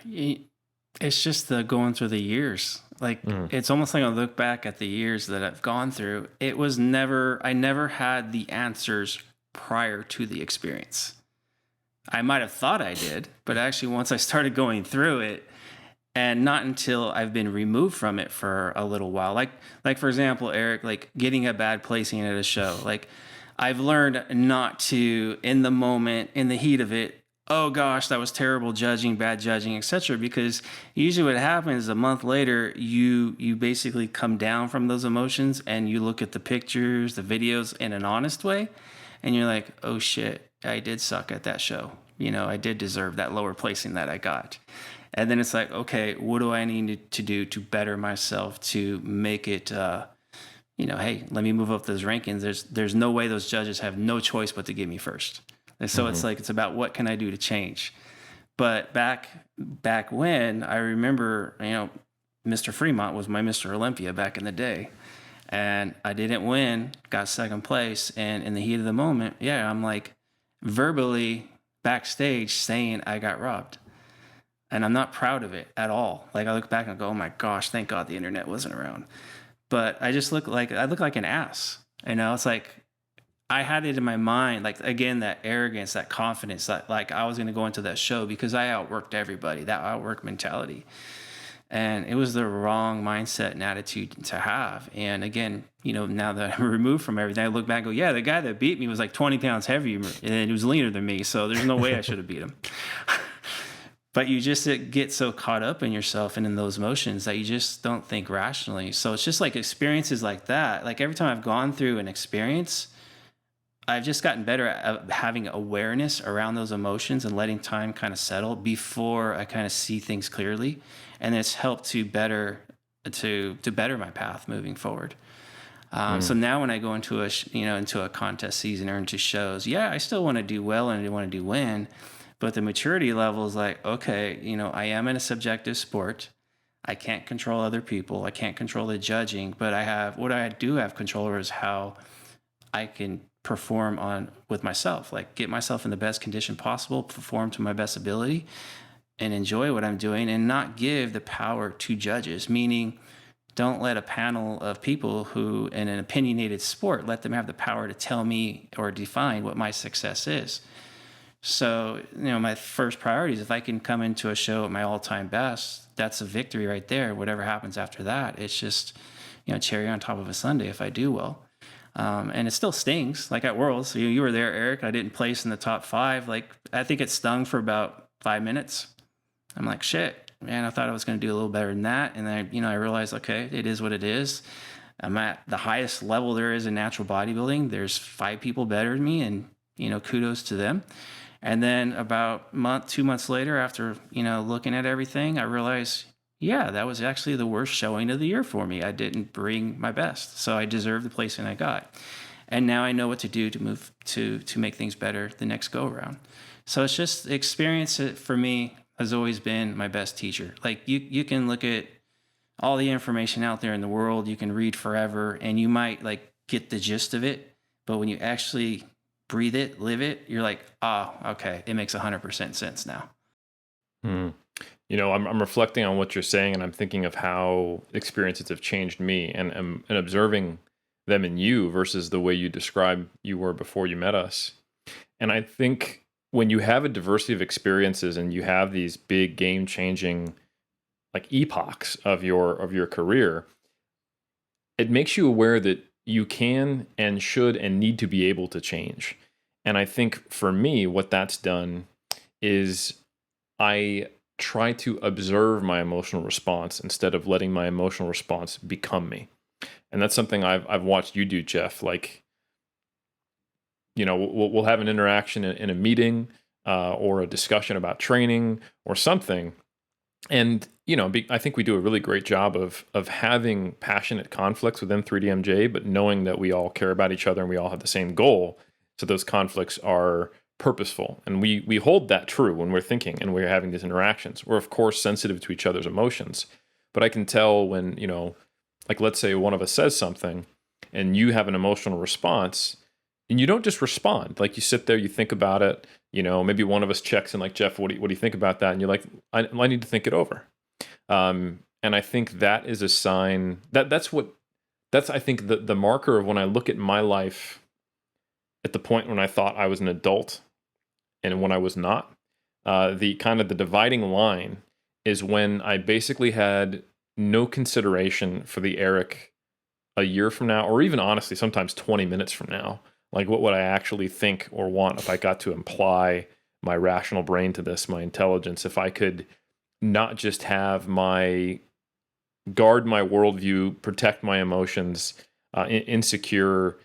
It's just the going through the years. Like, it's almost like I look back at the years that I've gone through. I never had the answers prior to the experience. I might have thought I did, but actually once I started going through it, and not until I've been removed from it for a little while. Like for example, Eric, like getting a bad placing at a show. Like, I've learned not to, in the moment, in the heat of it, oh gosh, that was terrible judging, bad judging, etc. Because usually what happens a month later, you basically come down from those emotions and you look at the pictures, the videos in an honest way, and you're like, oh shit, I did suck at that show. I did deserve that lower placing that I got. And then it's like, okay, what do I need to do to better myself to make it, hey, let me move up those rankings. There's no way those judges have no choice but to give me first. And so it's like, it's about what can I do to change. But back when, I remember, Mr. Fremont was my Mr. Olympia back in the day. And I didn't win, got second place. And in the heat of the moment, I'm like verbally backstage saying I got robbed. And I'm not proud of it at all. Like, I look back and go, oh my gosh, thank God the internet wasn't around. But I just look like an ass. It's like, I had it in my mind, like, again, that arrogance, that confidence, that like I was going to go into that show because I outworked everybody, that outwork mentality. And it was the wrong mindset and attitude to have. And again, now that I'm removed from everything, I look back and go, yeah, the guy that beat me was like 20 pounds heavier and he was leaner than me. So there's no way I should have beat him. But you just get so caught up in yourself and in those emotions that you just don't think rationally. So it's just like experiences like that. Like, every time I've gone through an experience, I've just gotten better at having awareness around those emotions and letting time kind of settle before I kind of see things clearly. And it's helped to better my path moving forward. So now when I go into a contest season or into shows, I still want to do well and I want to win. But the maturity level is like, okay, I am in a subjective sport. I can't control other people. I can't control the judging, but what I do have control over is how I can perform with myself, like get myself in the best condition possible, perform to my best ability, and enjoy what I'm doing, and not give the power to judges, meaning don't let a panel of people who, in an opinionated sport, let them have the power to tell me or define what my success is. So, my first priority is, if I can come into a show at my all-time best, that's a victory right there. Whatever happens after that, it's just, cherry on top of a sundae if I do well. And it still stings, like at Worlds. You were there, Eric. I didn't place in the top 5. Like, I think it stung for about 5 minutes. I'm like, shit, man, I thought I was going to do a little better than that. And then, I realized, okay, it is what it is. I'm at the highest level there is in natural bodybuilding. There's 5 people better than me, and, kudos to them. And then about 2 months later, after, looking at everything, I realized, yeah, that was actually the worst showing of the year for me. I didn't bring my best, so I deserved the placing I got. And now I know what to do to move to make things better the next go around. So it's just experience. It for me has always been my best teacher. Like you can look at all the information out there in the world, you can read forever, and you might like get the gist of it, but when you actually breathe it, live it, you're like, oh, okay, it makes 100% sense now. Hmm. You know, I'm reflecting on what you're saying, and I'm thinking of how experiences have changed me, and observing them in you versus the way you describe you were before you met us. And I think when you have a diversity of experiences and you have these big game changing like epochs of your career, it makes you aware that you can and should and need to be able to change. And I think for me, what that's done is I try to observe my emotional response instead of letting my emotional response become me. And that's something I've watched you do, Jeff. Like, you know, we'll have an interaction in a meeting or a discussion about training or something. And, you know, I think we do a really great job of having passionate conflicts within 3DMJ, but knowing that we all care about each other and we all have the same goal. So those conflicts are purposeful. And we hold that true when we're thinking and we're having these interactions. We're, of course, sensitive to each other's emotions. But I can tell when, you know, like let's say one of us says something and you have an emotional response and you don't just respond. Like you sit there, you think about it. You know, maybe one of us checks in like, Jeff, what do you think about that? And you're like, I need to think it over. And I think that is a sign that's I think the marker of when I look at my life at the point when I thought I was an adult and when I was not. The kind of the dividing line is when I basically had no consideration for the Eric a year from now, or even honestly, sometimes 20 minutes from now. Like, what would I actually think or want if I got to apply my rational brain to this, my intelligence, if I could not just have my guard my worldview, protect my emotions, insecure,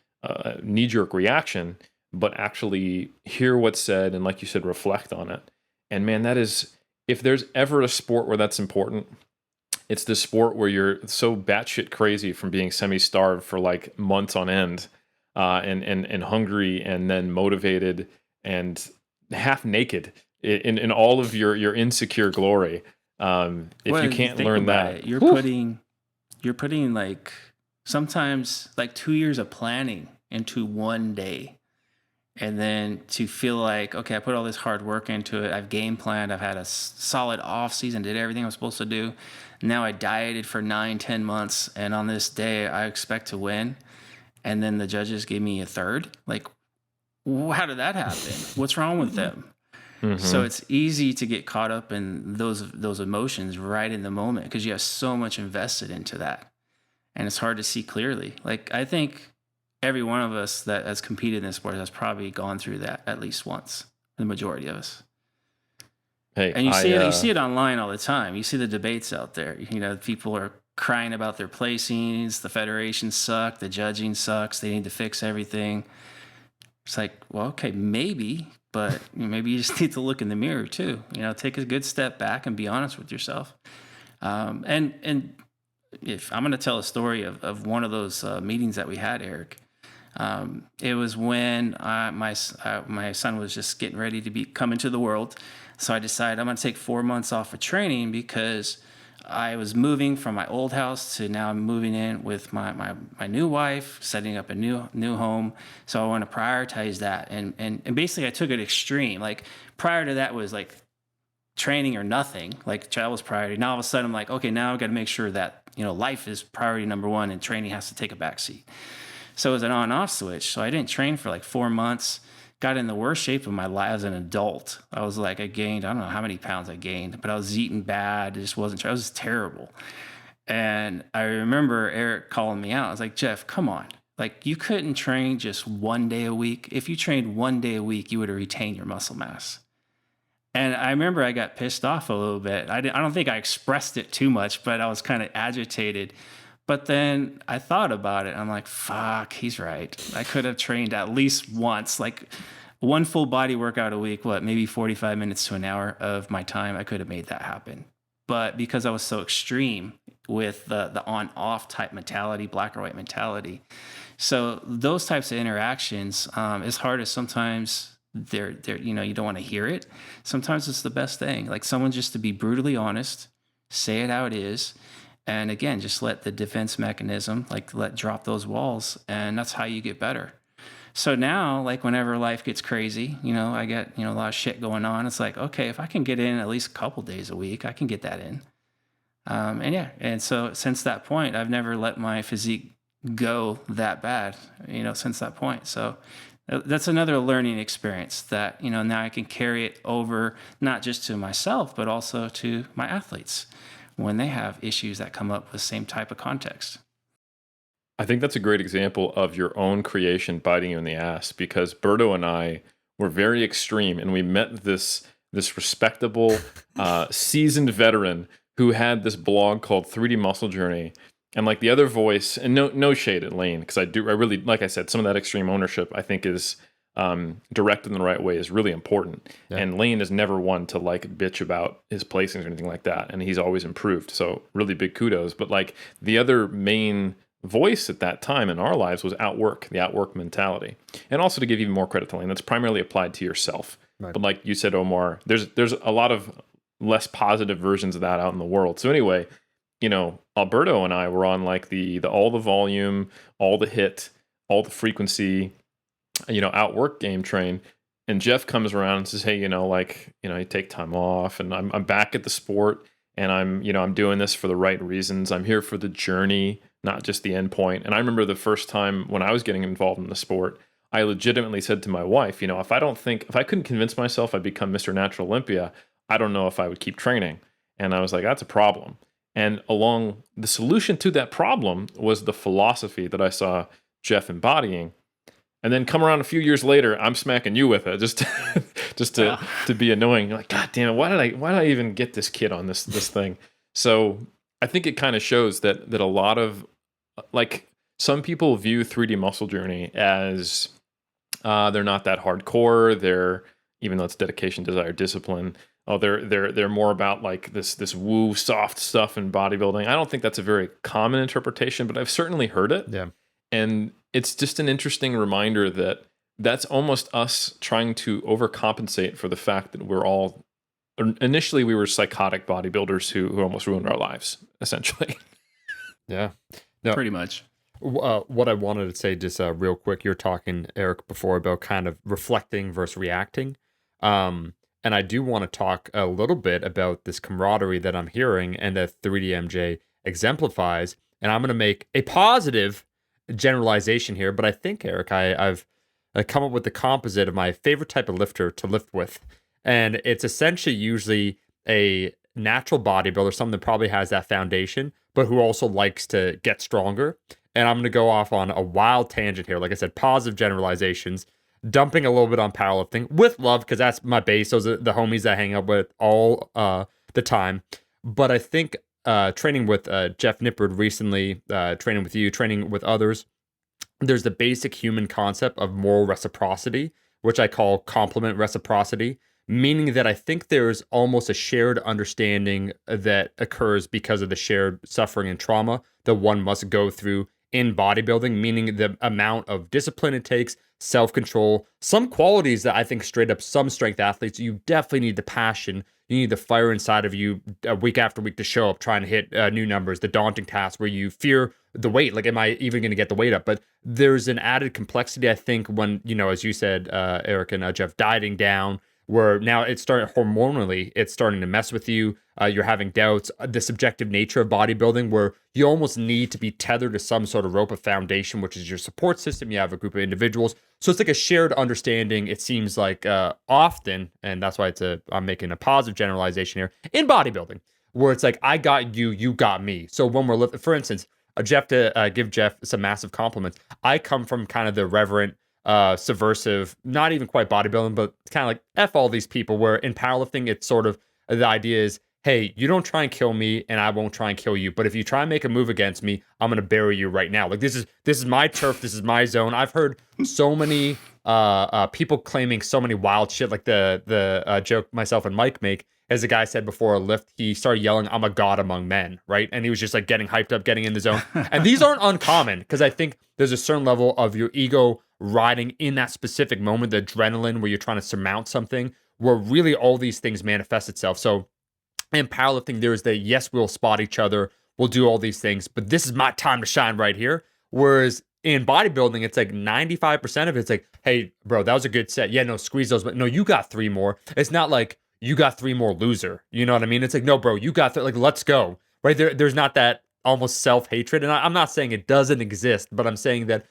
knee-jerk reaction, but actually hear what's said and, like you said, reflect on it. And man, that is, if there's ever a sport where that's important, it's the sport where you're so batshit crazy from being semi-starved for like months on end, and hungry, and then motivated and half naked in all of your insecure glory. If Well, you you can't think learn about that, it, you're whew, putting like sometimes like 2 years of planning into one day. And then to feel like, okay, I put all this hard work into it. I've game planned. I've had a solid off season, did everything I was supposed to do. Now I dieted for 9-10 months. And on this day, I expect to win. And then the judges gave me a third. Like, how did that happen? What's wrong with them? So it's easy to get caught up in those emotions right in the moment because you have so much invested into that. And it's hard to see clearly. Like, I think every one of us that has competed in this sport has probably gone through that at least once, the majority of us. hey, And you see it online all the time. You see the debates out there. You know, people are crying about their placings, the federations suck, the judging sucks, they need to fix everything. It's like, well, okay, maybe, but maybe you just need to look in the mirror too. You know, take a good step back and be honest with yourself. And if I'm going to tell a story of one of those meetings that we had, Eric, it was when my son was just getting ready to come into the world. So I decided I'm going to take 4 months off of training because I was moving from my old house to now I'm moving in with my new wife, setting up a new home. So I want to prioritize that. And basically I took it extreme. Like prior to that was like training or nothing, like that was priority. Now all of a sudden I'm like, okay, now I've got to make sure that, you know, life is priority number one and training has to take a backseat. So it was an on-off switch. So I didn't train for like 4 months, got in the worst shape of my life as an adult. I was like, I gained, I don't know how many pounds I gained, but I was eating bad. It just wasn't, I was terrible. And I remember Eric calling me out. I was like, Jeff, come on. Like you couldn't train just 1 day a week. If you trained 1 day a week, you would have retained your muscle mass. And I remember I got pissed off a little bit. I don't think I expressed it too much, but I was kind of agitated. But then I thought about it. I'm like, fuck, he's right. I could have trained at least once, like one full body workout a week, maybe 45 minutes to an hour of my time. I could have made that happen. but because I was so extreme with the on-off type mentality, black or white mentality. So those types of interactions, as hard as sometimes they're you don't want to hear it. Sometimes it's the best thing. Like someone just to be brutally honest, say it how it is. And again, just let the defense mechanism, let drop those walls. And that's how you get better. So now, like whenever life gets crazy, I get, a lot of shit going on. It's like, okay, if I can get in at least a couple days a week, I can get that in. And so since that point, I've never let my physique go that bad, since that point. So that's another learning experience that, now I can carry it over, not just to myself, but also to my athletes when they have issues that come up with the same type of context. I think that's a great example of your own creation biting you in the ass, because Berto and I were very extreme, and we met this respectable, seasoned veteran who had this blog called 3D Muscle Journey. And like the other voice, and no shade at Lane, because I really, like I said, some of that extreme ownership I think is directed in the right way is really important. Yeah. And Lane is never one to like bitch about his placings or anything like that, and he's always improved. So really big kudos. But like the other main voice at that time in our lives was the outwork mentality. And also, to give even more credit to Lane, that's primarily applied to yourself. Right. But like you said, Omar, there's a lot of less positive versions of that out in the world. So anyway, Alberto and I were on like the all the volume, all the hit, all the frequency, outwork game train. And Jeff comes around and says, hey, you take time off, and I'm back at the sport, and I'm doing this for the right reasons. I'm here for the journey, not just the end point. And I remember the first time when I was getting involved in the sport, I legitimately said to my wife, if I couldn't convince myself I'd become Mr. Natural Olympia, I don't know if I would keep training. And I was like, that's a problem. And along the solution to that problem was the philosophy that I saw Jeff embodying. And then come around a few years later, I'm smacking you with it just to be annoying. You're like, God damn it, why did I even get this kid on this thing? So I think it kind of shows that a lot of, like, some people view 3D Muscle Journey as they're not that hardcore. Even though it's dedication, desire, discipline. Oh, they're more about like this woo soft stuff in bodybuilding. I don't think that's a very common interpretation, but I've certainly heard it. Yeah. And it's just an interesting reminder that that's almost us trying to overcompensate for the fact that initially we were psychotic bodybuilders who almost ruined our lives, essentially. Yeah. No, pretty much. What I wanted to say just real quick, you're talking, Eric, before about kind of reflecting versus reacting. And I do want to talk a little bit about this camaraderie that I'm hearing and that 3DMJ exemplifies. And I'm going to make a positive generalization here, but I think, Eric, I've come up with the composite of my favorite type of lifter to lift with. And it's essentially usually a natural bodybuilder, someone that probably has that foundation, but who also likes to get stronger. And I'm going to go off on a wild tangent here. Like I said, positive generalizations, dumping a little bit on powerlifting with love, because that's my base. Those are the homies I hang out with all the time. But I think training with Jeff Nippard recently, training with you, training with others, there's the basic human concept of moral reciprocity, which I call complement reciprocity, meaning that I think there's almost a shared understanding that occurs because of the shared suffering and trauma that one must go through in bodybuilding, meaning the amount of discipline it takes, self-control, some qualities that I think straight up some strength athletes, you definitely need the passion. You need the fire inside of you week after week to show up, trying to hit new numbers, the daunting task where you fear the weight. Like, am I even going to get the weight up? But there's an added complexity, I think, when, as you said, Eric and Jeff, dieting down, where now it's starting hormonally, it's starting to mess with you. You're having doubts. The subjective nature of bodybuilding, where you almost need to be tethered to some sort of rope of foundation, which is your support system. You have a group of individuals. So it's like a shared understanding, it seems like often, and that's why I'm making a positive generalization here, in bodybuilding, where it's like, I got you, you got me. So when we're lifting, for instance, Jeff, to give Jeff some massive compliments, I come from kind of the reverent, subversive, not even quite bodybuilding, but kind of like F all these people, where in powerlifting, it's sort of, the idea is, hey, you don't try and kill me and I won't try and kill you. But if you try and make a move against me, I'm going to bury you right now. Like, this is my turf. This is my zone. I've heard so many people claiming so many wild shit, like the joke myself and Mike make, as the guy said before a lift, he started yelling, "I'm a god among men," right? And he was just like getting hyped up, getting in the zone. And these aren't uncommon because I think there's a certain level of your ego riding in that specific moment, the adrenaline where you're trying to surmount something, where really all these things manifest itself. So in powerlifting, there is the yes, we'll spot each other, we'll do all these things, but this is my time to shine right here. Whereas in bodybuilding, it's like 95% of it's like, hey, bro, that was a good set. Yeah, no, squeeze those, but no, you got three more. It's not like you got three more, loser. You know what I mean? It's like, no, bro, you got like, let's go. Right there, there's not that almost self-hatred. And I'm not saying it doesn't exist, but I'm saying that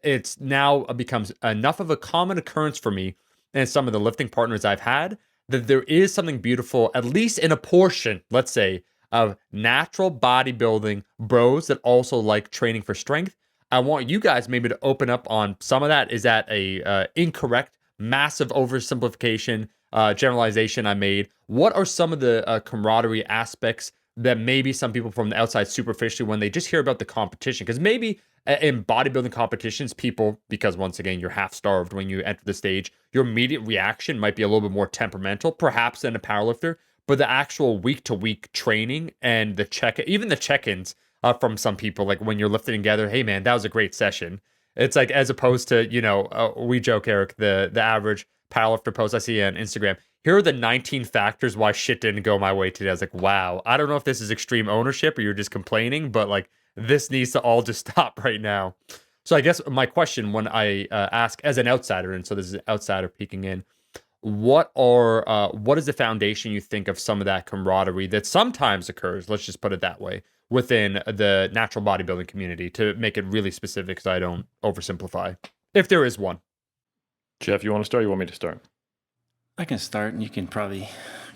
it's now becomes enough of a common occurrence for me and some of the lifting partners I've had that there is something beautiful, at least in a portion, let's say, of natural bodybuilding bros that also like training for strength. I want you guys maybe to open up on some of that. Is that a incorrect, massive oversimplification, generalization I made? What are some of the camaraderie aspects that maybe some people from the outside superficially, when they just hear about the competition, because maybe in bodybuilding competitions, people, because once again, you're half starved when you enter the stage, your immediate reaction might be a little bit more temperamental, perhaps than a powerlifter, but the actual week to week training and even the check-ins from some people, like when you're lifting together, hey man, that was a great session. It's like, as opposed to, we joke, Eric, the average powerlifter post I see on Instagram, here are the 19 factors why shit didn't go my way today. I was like, wow, I don't know if this is extreme ownership or you're just complaining, but like, this needs to all just stop right now. So I guess my question when I ask as an outsider, and so this is an outsider peeking in, what is the foundation you think of some of that camaraderie that sometimes occurs, let's just put it that way, within the natural bodybuilding community, to make it really specific so I don't oversimplify, if there is one? Jeff, you want to start or you want me to start? I can start and you can probably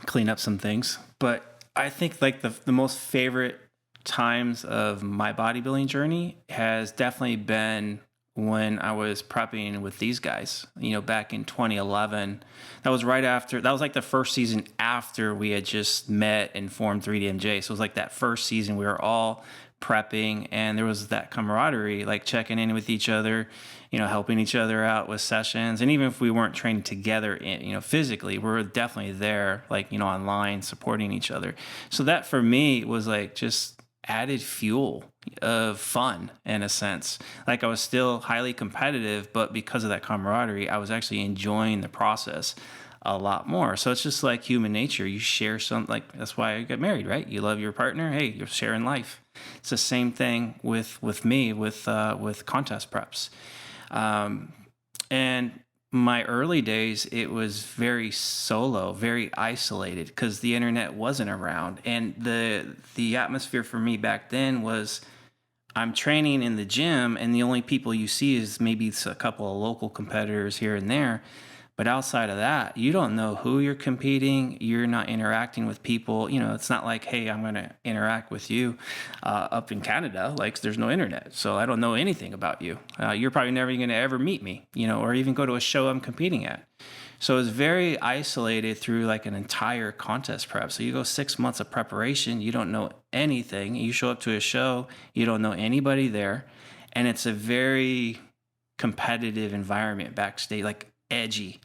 clean up some things. But I think like the most favorite times of my bodybuilding journey has definitely been when I was prepping with these guys, back in 2011. That was like the first season after we had just met and formed 3DMJ. So it was like that first season we were all prepping and there was that camaraderie, like checking in with each other, helping each other out with sessions. And even if we weren't training together, physically, we were definitely there, like, online supporting each other. So that for me was like just added fuel of fun in a sense. Like I was still highly competitive, but because of that camaraderie, I was actually enjoying the process a lot more. So it's just like human nature. You share like that's why I got married, right? You love your partner. Hey, you're sharing life. It's the same thing with me with contest preps. And my early days, it was very solo, very isolated because the internet wasn't around. And the atmosphere for me back then was I'm training in the gym and the only people you see is maybe a couple of local competitors here and there. But outside of that, you don't know who you're competing. You're not interacting with people. It's not like, hey, I'm going to interact with you up in Canada. Like there's no internet. So I don't know anything about you. You're probably never going to ever meet me, or even go to a show I'm competing at. So it's very isolated through like an entire contest prep. So you go 6 months of preparation. You don't know anything. You show up to a show. You don't know anybody there. And it's a very competitive environment backstage, like edgy.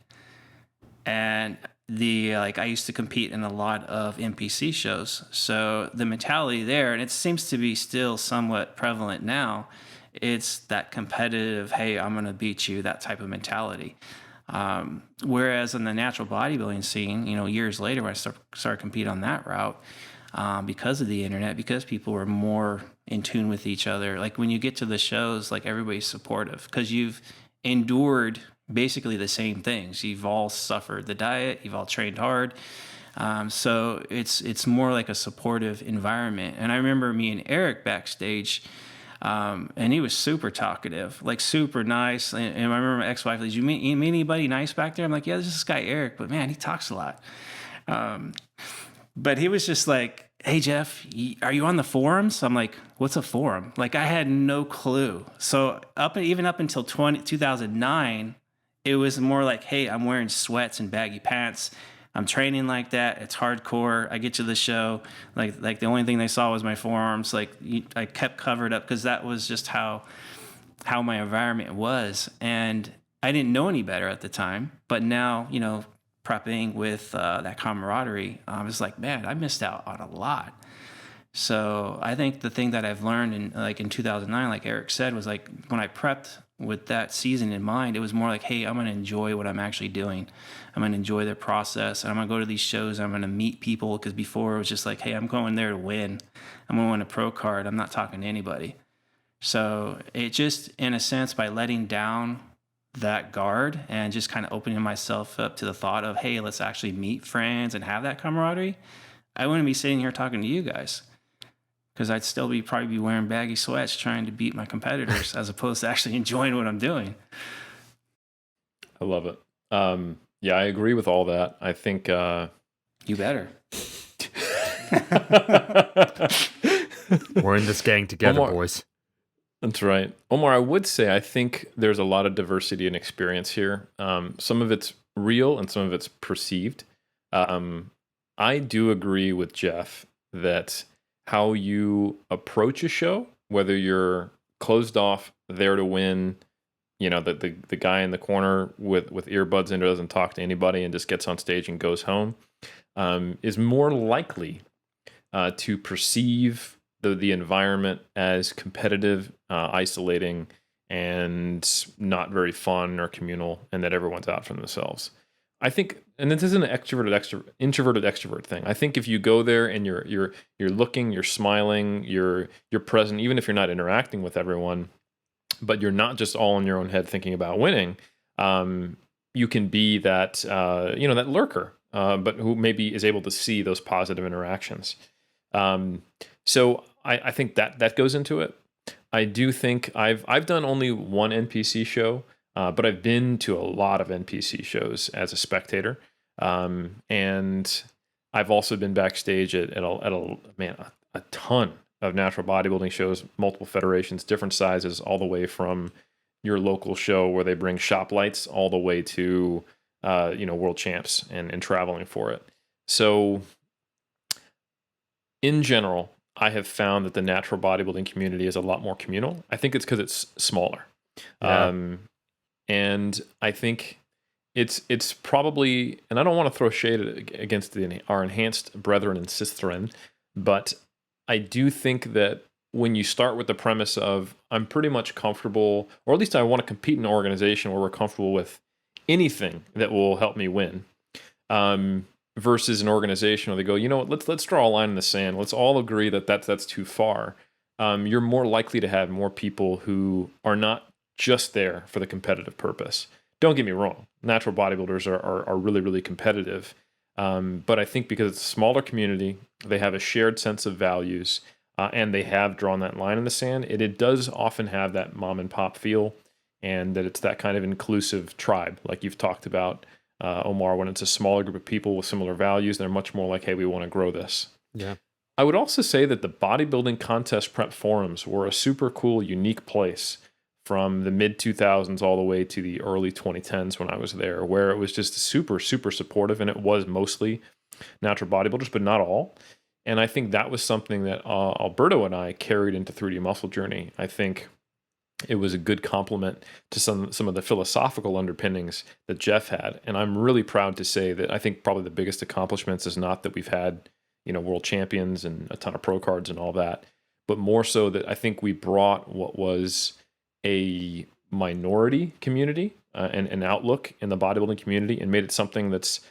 And I used to compete in a lot of NPC shows. So the mentality there, and it seems to be still somewhat prevalent now, it's that competitive, hey, I'm going to beat you, that type of mentality. Whereas in the natural bodybuilding scene, years later when I started competing on that route, because of the internet, because people were more in tune with each other, like when you get to the shows, like everybody's supportive because you've endured basically the same things. You've all suffered the diet. You've all trained hard. So it's more like a supportive environment. And I remember me and Eric backstage, and he was super talkative, like super nice. And I remember my ex-wife, did you meet anybody nice back there? I'm like, yeah, there's this guy Eric, but man, he talks a lot. But he was just like, hey, Jeff, are you on the forums? I'm like, what's a forum? Like I had no clue. So even up until 2009, it was more like, hey, I'm wearing sweats and baggy pants. I'm training like that. It's hardcore. I get to the show. Like the only thing they saw was my forearms. Like I kept covered up because that was just how my environment was. And I didn't know any better at the time. But now, prepping with that camaraderie, I was like, man, I missed out on a lot. So I think the thing that I've learned in 2009, like Eric said, was like when I prepped with that season in mind, it was more like, hey, I'm going to enjoy what I'm actually doing. I'm going to enjoy the process. And I'm going to go to these shows. I'm going to meet people. Because before it was just like, hey, I'm going there to win. I'm going to win a pro card. I'm not talking to anybody. So it just, in a sense, by letting down that guard and just kind of opening myself up to the thought of, hey, let's actually meet friends and have that camaraderie, I wouldn't be sitting here talking to you guys. Because I'd still probably be wearing baggy sweats trying to beat my competitors as opposed to actually enjoying what I'm doing. I love it. Yeah, I agree with all that. I think You better. We're in this gang together, Omar, boys. That's right. Omar, I would say I think there's a lot of diversity and experience here. Some of it's real and some of it's perceived. I do agree with Jeff that how you approach a show, whether you're closed off, there to win, the guy in the corner with earbuds in doesn't talk to anybody and just gets on stage and goes home, is more likely to perceive the environment as competitive, isolating, and not very fun or communal, and that everyone's out for themselves. I think, and this isn't an introverted extrovert thing. I think if you go there and you're looking, you're smiling, you're present, even if you're not interacting with everyone, but you're not just all in your own head thinking about winning, you can be that that lurker, but who maybe is able to see those positive interactions. So I think that goes into it. I do think I've done only one NPC show. But I've been to a lot of NPC shows as a spectator, and I've also been backstage at a ton of natural bodybuilding shows, multiple federations, different sizes, all the way from your local show where they bring shop lights all the way to world champs and traveling for it. So in general, I have found that the natural bodybuilding community is a lot more communal. I think it's because it's smaller. Yeah. And I think it's probably, and I don't want to throw shade against our enhanced brethren and sisterin, but I do think that when you start with the premise of I'm pretty much comfortable, or at least I want to compete in an organization where we're comfortable with anything that will help me win, versus an organization where they go, let's draw a line in the sand. Let's all agree that that's too far. You're more likely to have more people who are not just there for the competitive purpose. Don't get me wrong. Natural bodybuilders are really, really competitive. But I think because it's a smaller community, they have a shared sense of values, and they have drawn that line in the sand. It does often have that mom and pop feel, and that it's that kind of inclusive tribe, like you've talked about, Omar, when it's a smaller group of people with similar values, they're much more like, hey, we want to grow this. Yeah. I would also say that the bodybuilding contest prep forums were a super cool, unique place from the mid 2000s all the way to the early 2010s when I was there, where it was just super, super supportive, and it was mostly natural bodybuilders, but not all. And I think that was something that Alberto and I carried into 3D Muscle Journey. I think it was a good complement to some of the philosophical underpinnings that Jeff had. And I'm really proud to say that I think probably the biggest accomplishments is not that we've had, world champions and a ton of pro cards and all that, but more so that I think we brought what was a minority community and an outlook in the bodybuilding community and made it something that's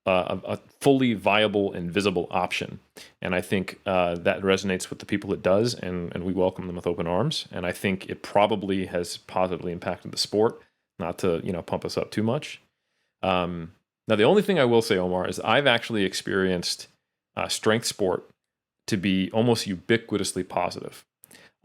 a fully viable and visible option. And I think that resonates with the people it does, and we welcome them with open arms. And I think it probably has positively impacted the sport, not to pump us up too much. Now, the only thing I will say, Omar, is I've actually experienced strength sport to be almost ubiquitously positive.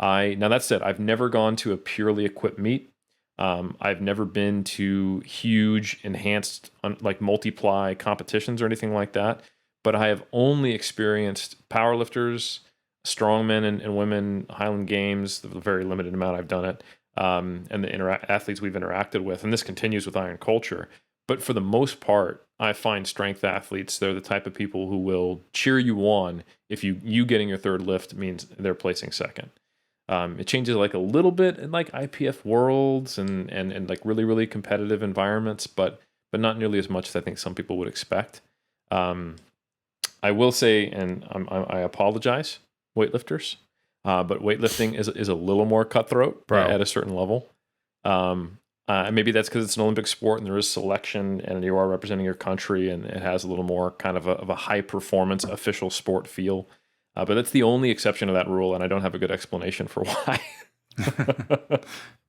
Now that said, I've never gone to a purely equipped meet. I've never been to huge enhanced like multiply competitions or anything like that, but I have only experienced powerlifters, strongmen and women, Highland Games, the very limited amount I've done it, and the athletes we've interacted with, and this continues with Iron Culture. But for the most part, I find strength athletes, they're the type of people who will cheer you on if you getting your third lift means they're placing second. It changes like a little bit in like IPF worlds and like really, really competitive environments, but but not nearly as much as I think some people would expect. I will say, and I apologize, weightlifters, but weightlifting is a little more cutthroat at a certain level. Maybe that's because it's an Olympic sport and there is selection and you are representing your country and it has a little more kind of a high performance official sport feel. But that's the only exception to that rule, and I don't have a good explanation for why.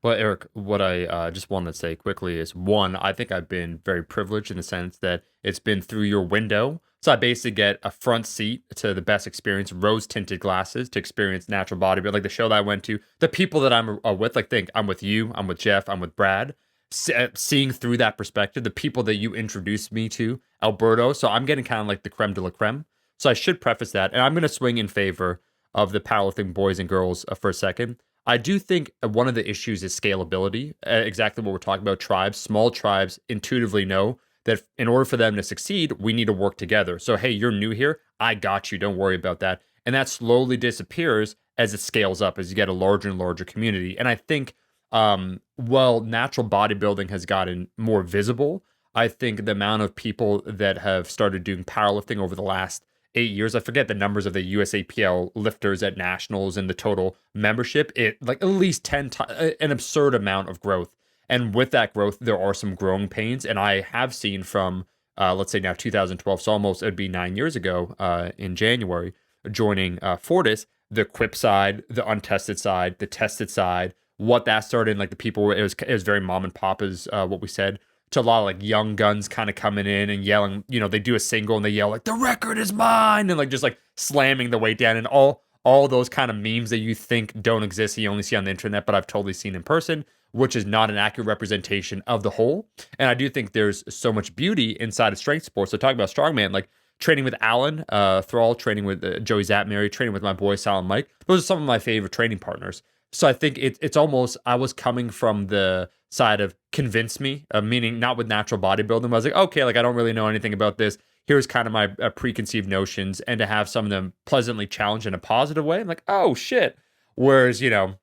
Well, Eric, what I just wanted to say quickly is, one, I think I've been very privileged in the sense that it's been through your window. So I basically get a front seat to the best experience, rose-tinted glasses to experience natural bodybuilding. Like the show that I went to, the people that I'm with, like think I'm with you, I'm with Jeff, I'm with Brad. Seeing through that perspective, the people that you introduced me to, Alberto. So I'm getting kind of like the creme de la creme. So I should preface that. And I'm going to swing in favor of the powerlifting boys and girls for a second. I do think one of the issues is scalability. Exactly what we're talking about. Tribes, small tribes intuitively know that in order for them to succeed, we need to work together. So, hey, you're new here. I got you. Don't worry about that. And that slowly disappears as it scales up, as you get a larger and larger community. And I think, while natural bodybuilding has gotten more visible, I think the amount of people that have started doing powerlifting over the last 8 years. I forget the numbers of the USAPL lifters at nationals and the total membership. It like at least 10 times, an absurd amount of growth. And with that growth, there are some growing pains. And I have seen from, let's say now 2012, so almost it'd be 9 years ago in January, joining Fortis, the quip side, the untested side, the tested side, what that started in, like the people, it was very mom and pop is what we said, to a lot of like young guns kind of coming in and yelling, they do a single and they yell like the record is mine and like just like slamming the weight down, and all those kind of memes that you think don't exist, you only see on the internet, but I've totally seen in person, which is not an accurate representation of the whole. And I do think there's so much beauty inside of strength sports. So talking about strongman, like training with Alan Thrall, training with Joey Zatmary, training with my boy Sal and Mike, those are some of my favorite training partners. So I think it's almost, I was coming from the side of convince me, meaning not with natural bodybuilding. I was like, okay, like I don't really know anything about this. Here's kind of my preconceived notions, and to have some of them pleasantly challenged in a positive way. I'm like, oh shit. Whereas, you're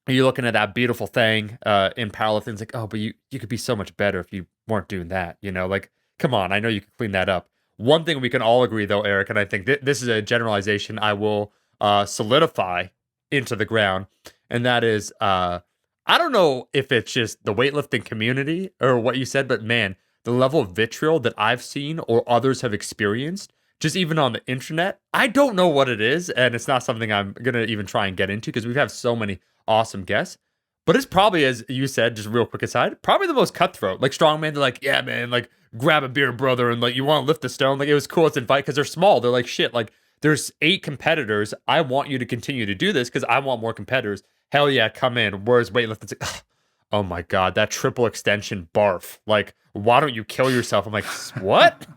looking at that beautiful thing in powerlifting. It's like, oh, but you could be so much better if you weren't doing that. Like, come on, I know you could clean that up. One thing we can all agree though, Eric, and I think this is a generalization I will solidify into the ground, and that is, I don't know if it's just the weightlifting community or what you said, but man, the level of vitriol that I've seen or others have experienced, just even on the internet, I don't know what it is, and it's not something I'm going to even try and get into because we've had so many awesome guests. But it's probably, as you said, just real quick aside, probably the most cutthroat. Like strongman, they're like, yeah, man, like grab a beer, brother, and like you want to lift the stone. Like it was cool. It's invite because they're small. They're like, shit, like there's 8 competitors. I want you to continue to do this because I want more competitors. Hell yeah, come in. Whereas weightlifting, it's like, oh my God, that triple extension barf. Like, why don't you kill yourself? I'm like, what?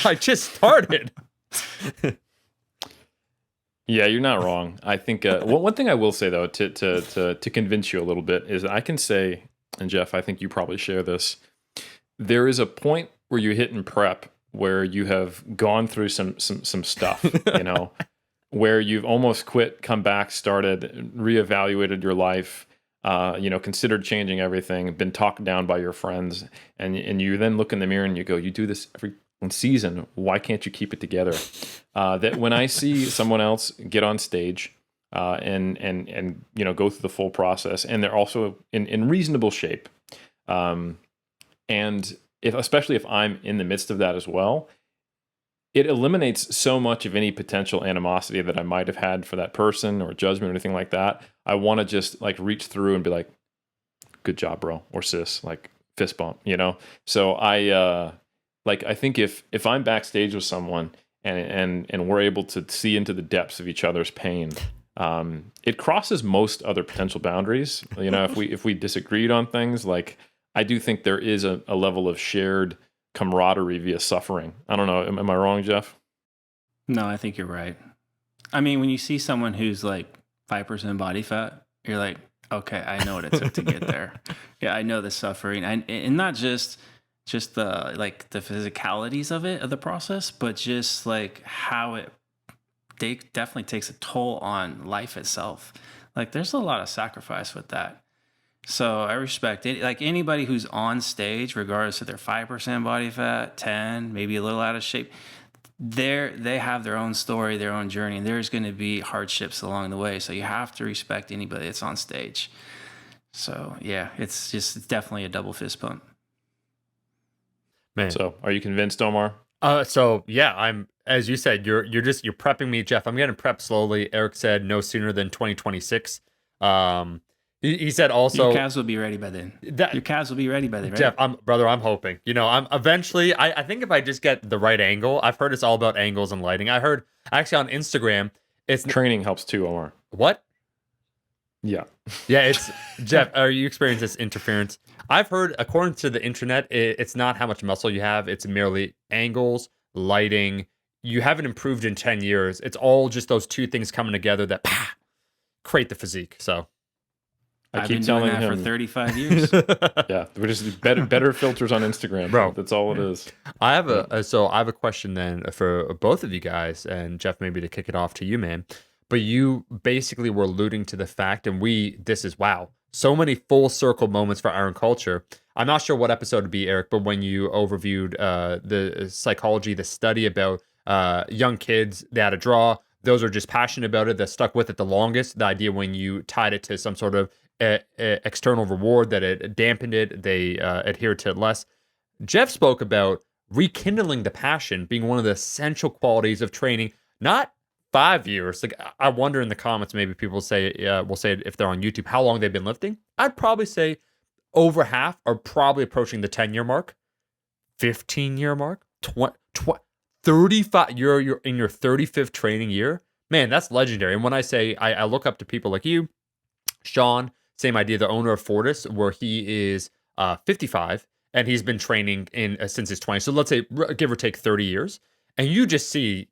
I just started. Yeah, you're not wrong. I think one thing I will say though, to convince you a little bit, is I can say, and Jeff, I think you probably share this. There is a point where you hit in prep where you have gone through some stuff, where you've almost quit, come back, started, reevaluated your life, considered changing everything, been talked down by your friends, and you then look in the mirror and you go, you do this every season, why can't you keep it together? That when I see someone else get on stage and go through the full process, and they're also in reasonable shape, and especially if I'm in the midst of that as well, it eliminates so much of any potential animosity that I might have had for that person or judgment or anything like that. I want to just like reach through and be like, good job, bro, or sis, like fist bump, So I think if I'm backstage with someone and we're able to see into the depths of each other's pain, it crosses most other potential boundaries. If we disagreed on things, like I do think there is a level of shared camaraderie via suffering. I don't know. Am I wrong, Jeff? No, I think you're right. I mean, when you see someone who's like 5% body fat, you're like, okay, I know what it took to get there. Yeah, I know the suffering, and not just the like the physicalities of the process, but just like how it definitely takes a toll on life itself. Like there's a lot of sacrifice with that. So I respect it. Like anybody who's on stage, regardless if they're 5% body fat, 10, maybe a little out of shape, they have their own story, their own journey, and there's going to be hardships along the way. So you have to respect anybody that's on stage. So yeah, it's definitely a double fist pump. Man. So, are you convinced, Omar? So yeah, I'm, as you said, you're prepping me, Jeff. I'm getting prepped slowly. Eric said no sooner than 2026. He said also your calves will be ready by then. Your calves will be ready by then, right? Jeff, I'm hoping. I'm eventually. I think if I just get the right angle, I've heard it's all about angles and lighting. I heard actually on Instagram, it's training helps too, Omar. What? Yeah. Yeah, it's Jeff. Are you experiencing this interference? I've heard, according to the internet, it's not how much muscle you have. It's merely angles, lighting. You haven't improved in 10 years. It's all just those two things coming together that create the physique. So I've keep been telling doing that him for 35 years. Yeah, we're just better filters on Instagram, bro. That's all it is. I have a question then for both of you guys, and Jeff, maybe to kick it off to you, man. But you basically were alluding to the fact, and this is wow, so many full circle moments for Iron Culture. I'm not sure what episode it'd be, Eric, but when you overviewed the psychology, the study about young kids that had to draw, those are just passionate about it, that stuck with it the longest. The idea when you tied it to some sort of external reward, that it dampened it, they adhered to it less. Jeff spoke about rekindling the passion being one of the essential qualities of training, not 5 years. Like, I wonder in the comments, maybe people say, will say if they're on YouTube, how long they've been lifting. I'd probably say over half are probably approaching the 10-year mark, 15-year mark, 35. You're in your 35th training year. Man, that's legendary. And when I say I look up to people like you, Sean, same idea, the owner of Fortis, where he is 55 and he's been training since his 20s. So let's say give or take 30 years. And you just see,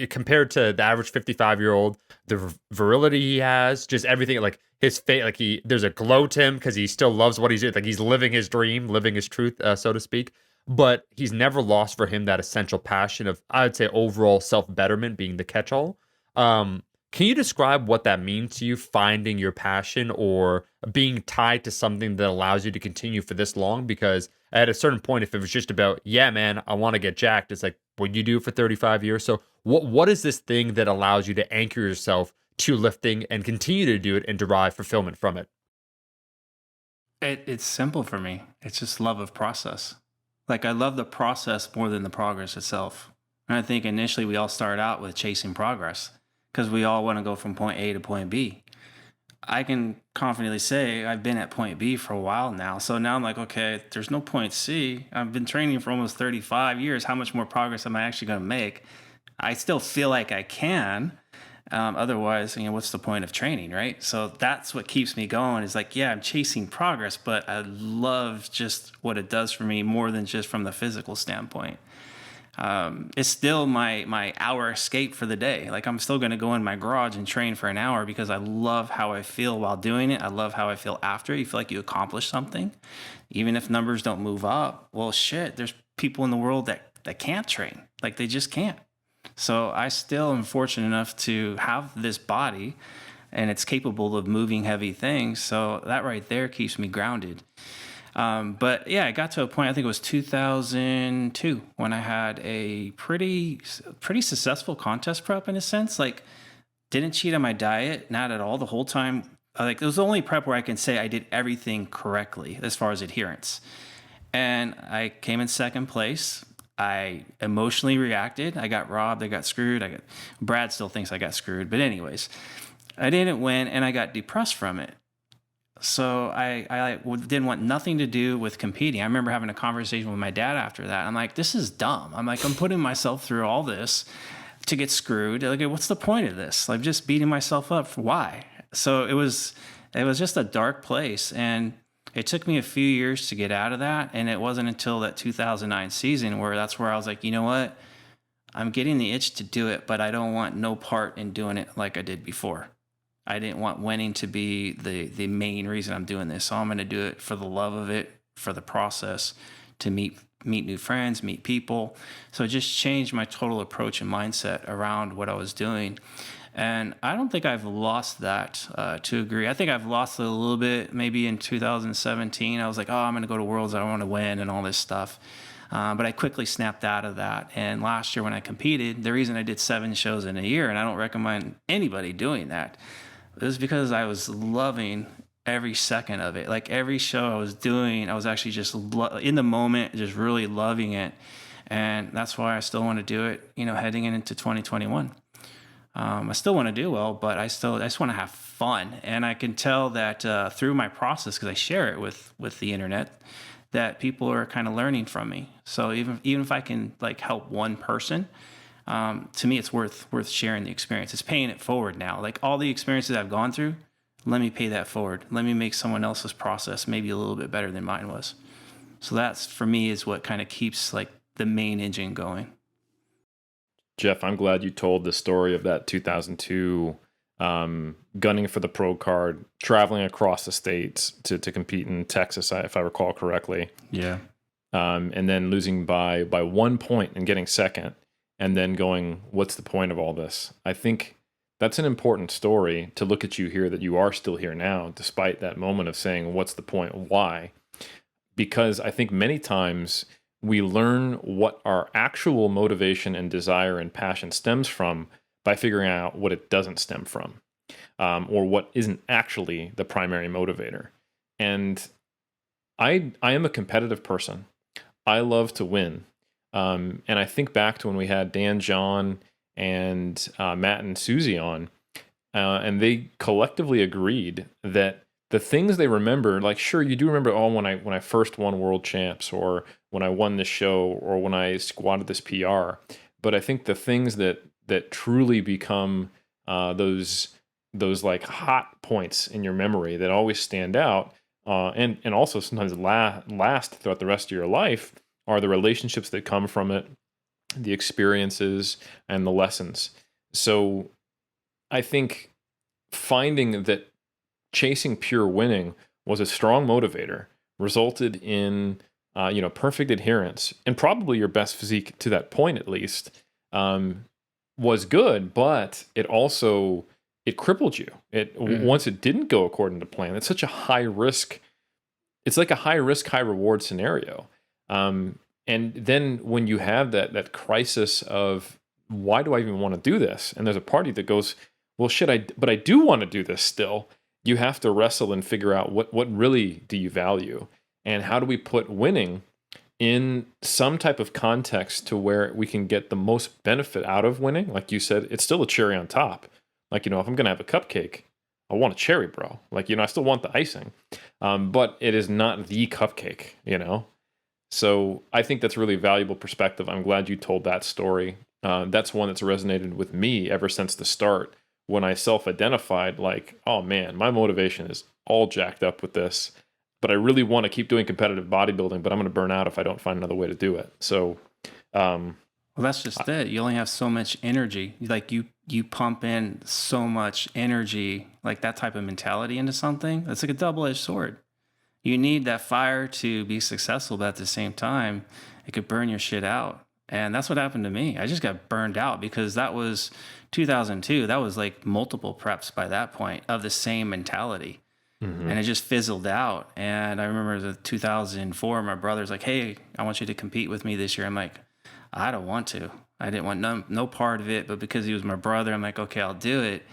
compared to the average 55-year-old, the virility he has, just everything, like his face, like there's a glow to him because he still loves what he's doing. Like he's living his dream, living his truth, so to speak. But he's never lost for him that essential passion of, I would say, overall self-betterment being the catch-all. Can you describe what that means to you, finding your passion or being tied to something that allows you to continue for this long? Because at a certain point, if it was just about, yeah, man, I want to get jacked, it's like, what you do for 35 years. So what is this thing that allows you to anchor yourself to lifting and continue to do it and derive fulfillment from it? It's simple for me. It's just love of process. Like, I love the process more than the progress itself. And I think initially we all start out with chasing progress because we all want to go from point A to point B. I can confidently say I've been at point B for a while now. So now I'm like, okay, there's no point C. I've been training for almost 35 years. How much more progress am I actually going to make? I still feel like I can. Otherwise, what's the point of training, right? So that's what keeps me going, is like, yeah, I'm chasing progress, but I love just what it does for me more than just from the physical standpoint. It's still my hour escape for the day. Like, I'm still going to go in my garage and train for an hour because I love how I feel while doing it. I love how I feel after. You feel like you accomplished something. Even if numbers don't move up, well, shit, there's people in the world that can't train. Like, they just can't. So I still am fortunate enough to have this body and it's capable of moving heavy things. So that right there keeps me grounded. But yeah, I got to a point, I think it was 2002, when I had a pretty successful contest prep in a sense. Like, didn't cheat on my diet, not at all the whole time. Like, it was the only prep where I can say I did everything correctly as far as adherence. And I came in second place. I emotionally reacted. I got robbed. I got screwed. Brad still thinks I got screwed. But anyways, I didn't win and I got depressed from it. So I didn't want nothing to do with competing. I remember having a conversation with my dad after that. I'm like, this is dumb. I'm like, I'm putting myself through all this to get screwed. Like, what's the point of this? I'm just beating myself up for why? So it was just a dark place. And it took me a few years to get out of that. And it wasn't until that 2009 season that's where I was like, you know what? I'm getting the itch to do it, but I don't want no part in doing it like I did before. I didn't want winning to be the main reason I'm doing this. So I'm going to do it for the love of it, for the process, to meet meet new friends, meet people. So it just changed my total approach and mindset around what I was doing. And I don't think I've lost that to a degree. I think I've lost it a little bit maybe in 2017. I was like, oh, I'm going to go to Worlds. I want to win and all this stuff. But I quickly snapped out of that. And last year when I competed, the reason I did 7 shows in a year, and I don't recommend anybody doing that, it was because I was loving every second of it. Like every show I was doing, I was actually just in the moment, just really loving it. And that's why I still want to do it, heading into 2021. I still want to do well, but I just want to have fun. And I can tell that through my process, because I share it with the internet, that people are kind of learning from me. So even if I can like help one person, to me, it's worth sharing the experience. It's paying it forward now. Like all the experiences I've gone through, let me pay that forward. Let me make someone else's process maybe a little bit better than mine was. So that's, for me, is what kind of keeps like the main engine going. Jeff, I'm glad you told the story of that 2002 gunning for the pro card, traveling across the states to compete in Texas, if I recall correctly. Yeah. And then losing by 1 point and getting second, and then going, what's the point of all this? I think that's an important story to look at you here, that you are still here now, despite that moment of saying, what's the point? Why? Because I think many times we learn what our actual motivation and desire and passion stems from by figuring out what it doesn't stem from, or what isn't actually the primary motivator. And I am a competitive person. I love to win. And I think back to when we had Dan, John, and Matt and Susie on, and they collectively agreed that the things they remember, like, sure, you do remember, oh, when I first won world champs, or when I won this show, or when I squatted this PR. But I think the things that truly become those like hot points in your memory that always stand out, and also sometimes last throughout the rest of your life, are the relationships that come from it, the experiences, and the lessons. So I think finding that chasing pure winning was a strong motivator, resulted in perfect adherence, and probably your best physique to that point at least, was good, but it crippled you. Once it didn't go according to plan, it's such a high risk. It's like a high risk, high reward scenario. And then when you have that crisis of, why do I even want to do this? And there's a party that goes, well, shit, but I do want to do this still. You have to wrestle and figure out what really do you value, and how do we put winning in some type of context to where we can get the most benefit out of winning. Like you said, it's still a cherry on top. Like, if I'm going to have a cupcake, I want a cherry, bro. Like, I still want the icing, but it is not the cupcake, So I think that's a really valuable perspective. I'm glad you told that story. That's one that's resonated with me ever since the start, when I self-identified like, oh man, my motivation is all jacked up with this, but I really want to keep doing competitive bodybuilding, but I'm going to burn out if I don't find another way to do it. So, well, that's just it. You only have so much energy. Like you pump in so much energy, like that type of mentality into something. It's like a double-edged sword. You need that fire to be successful, but at the same time, it could burn your shit out. And that's what happened to me. I just got burned out because that was 2002. That was like multiple preps by that point of the same mentality. Mm-hmm. And it just fizzled out. And I remember the 2004, my brother's like, hey, I want you to compete with me this year. I'm like, I don't want to. I didn't want no part of it. But because he was my brother, I'm like, okay, I'll do it.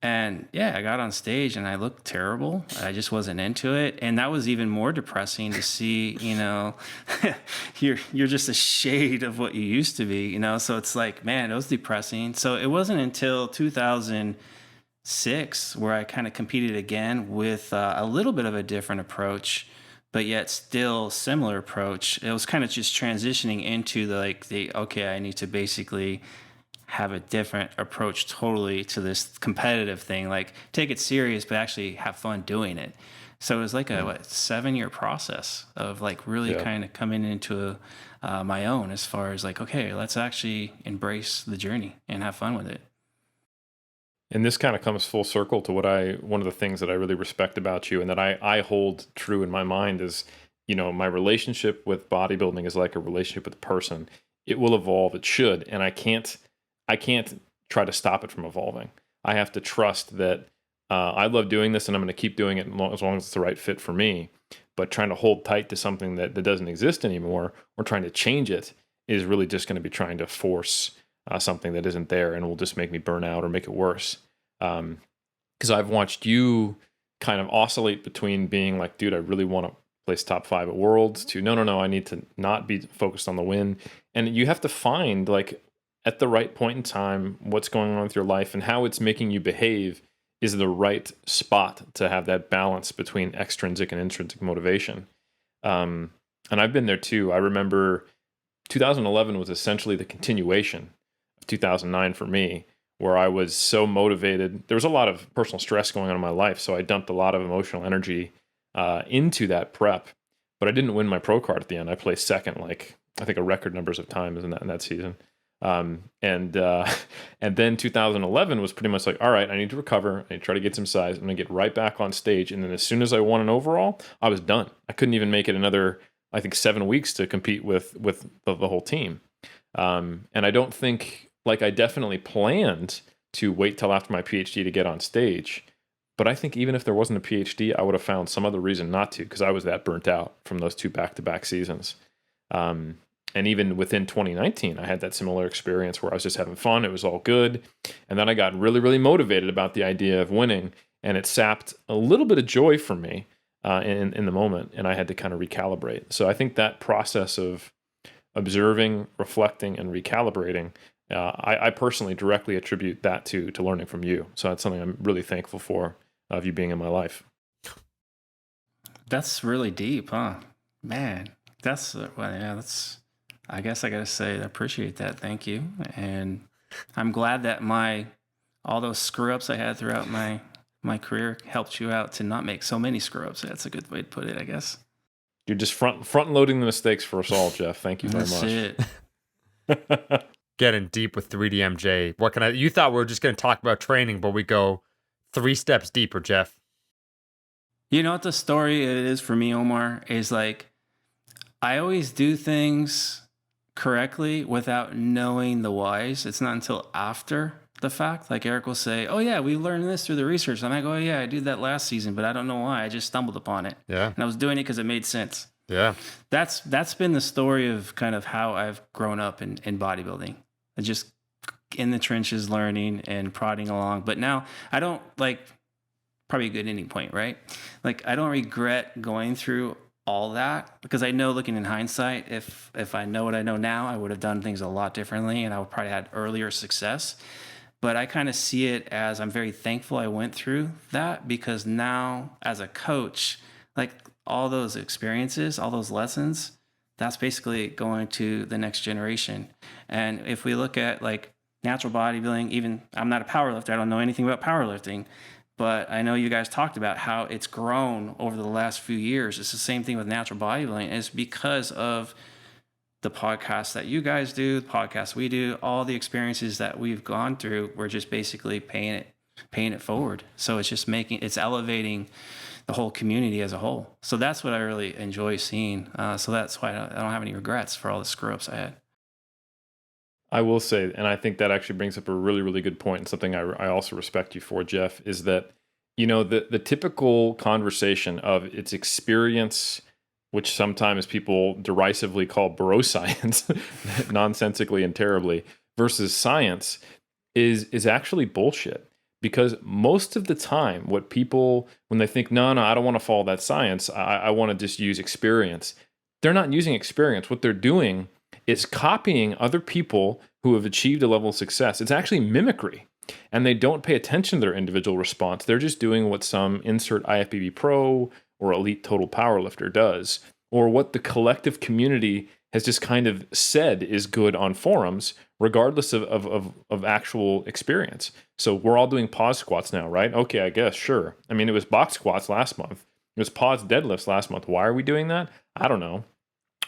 And yeah, I got on stage and I looked terrible. I just wasn't into it. And that was even more depressing to see, you're just a shade of what you used to be, So it's like, man, it was depressing. So it wasn't until 2006 where I kind of competed again with a little bit of a different approach, but yet still similar approach. It was kind of just transitioning into okay, I need to basically have a different approach totally to this competitive thing, like take it serious, but actually have fun doing it. So it was like a 7-year process of like really kind of coming into my own as far as like, okay, let's actually embrace the journey and have fun with it. And this kind of comes full circle to one of the things that I really respect about you, and that I hold true in my mind is, my relationship with bodybuilding is like a relationship with a person. It will evolve. It should. And I can't try to stop it from evolving. I have to trust that I love doing this and I'm going to keep doing it as long as it's the right fit for me. But trying to hold tight to something that doesn't exist anymore or trying to change it is really just going to be trying to force something that isn't there and will just make me burn out or make it worse. Because I've watched you kind of oscillate between being like, dude, I really want to place top 5 at Worlds to no, I need to not be focused on the win. And you have to find like at the right point in time, what's going on with your life and how it's making you behave is the right spot to have that balance between extrinsic and intrinsic motivation. And I've been there too. I remember 2011 was essentially the continuation of 2009 for me, where I was so motivated. There was a lot of personal stress going on in my life, so I dumped a lot of emotional energy into that prep. But I didn't win my pro card at the end. I placed second, like I think a record numbers of times in that season. And then 2011 was pretty much like, all right, I need to recover. I need to try to get some size. I'm going to get right back on stage. And then as soon as I won an overall, I was done. I couldn't even make it another, I think, 7 weeks to compete with the whole team. And I don't think, like, I definitely planned to wait till after my PhD to get on stage. But I think even if there wasn't a PhD, I would have found some other reason not to, because I was that burnt out from those 2 back-to-back seasons. And even within 2019, I had that similar experience where I was just having fun. It was all good. And then I got really, really motivated about the idea of winning. And it sapped a little bit of joy from me in the moment. And I had to kind of recalibrate. So I think that process of observing, reflecting, and recalibrating, I personally directly attribute that to learning from you. So that's something I'm really thankful for, of you being in my life. That's really deep, huh? Man, that's, I guess I got to say, I appreciate that. Thank you. And I'm glad that all those screw ups I had throughout my career helped you out to not make so many screw ups. That's a good way to put it, I guess. You're just front loading the mistakes for us all, Jeff. Thank you very That's much. It. Getting deep with 3DMJ. You thought we were just going to talk about training, but we go 3 steps deeper, Jeff. You know what the story it is for me, Omar, is like, I always do things correctly without knowing the whys. It's not until after the fact. Like Eric will say, oh yeah, we learned this through the research. And I go, oh yeah, I did that last season, but I don't know why. I just stumbled upon it. Yeah. And I was doing it because it made sense. Yeah. That's been the story of kind of how I've grown up in bodybuilding. And just in the trenches learning and prodding along. But now I don't probably a good ending point, right? Like I don't regret going through all that, because I know, looking in hindsight, if I know what I know now, I would have done things a lot differently and I would probably had earlier success. But I kind of see it as I'm very thankful I went through that, because now as a coach, like all those experiences, all those lessons, that's basically going to the next generation. And if we look at like natural bodybuilding, even I'm not a powerlifter, I don't know anything about powerlifting, but I know you guys talked about how it's grown over the last few years. It's the same thing with natural bodybuilding. It's because of the podcasts that you guys do, the podcasts we do, all the experiences that we've gone through. We're just basically paying it forward. So it's just it's elevating the whole community as a whole. So that's what I really enjoy seeing. So that's why I don't have any regrets for all the screw ups I had. I will say, and I think that actually brings up a really, really good point, and something I also respect you for, Jeff, is that, the typical conversation of its experience, which sometimes people derisively call bro science, nonsensically and terribly, versus science is actually bullshit. Because most of the time, what people, when they think, no, I don't want to follow that science, I want to just use experience, they're not using experience. What they're doing is copying other people who have achieved a level of success. It's actually mimicry. And they don't pay attention to their individual response. They're just doing what some insert IFBB pro or elite total powerlifter does, or what the collective community has just kind of said is good on forums, regardless of actual experience. So we're all doing pause squats now, right? Okay, I guess, sure. I mean, it was box squats last month. It was pause deadlifts last month. Why are we doing that? I don't know.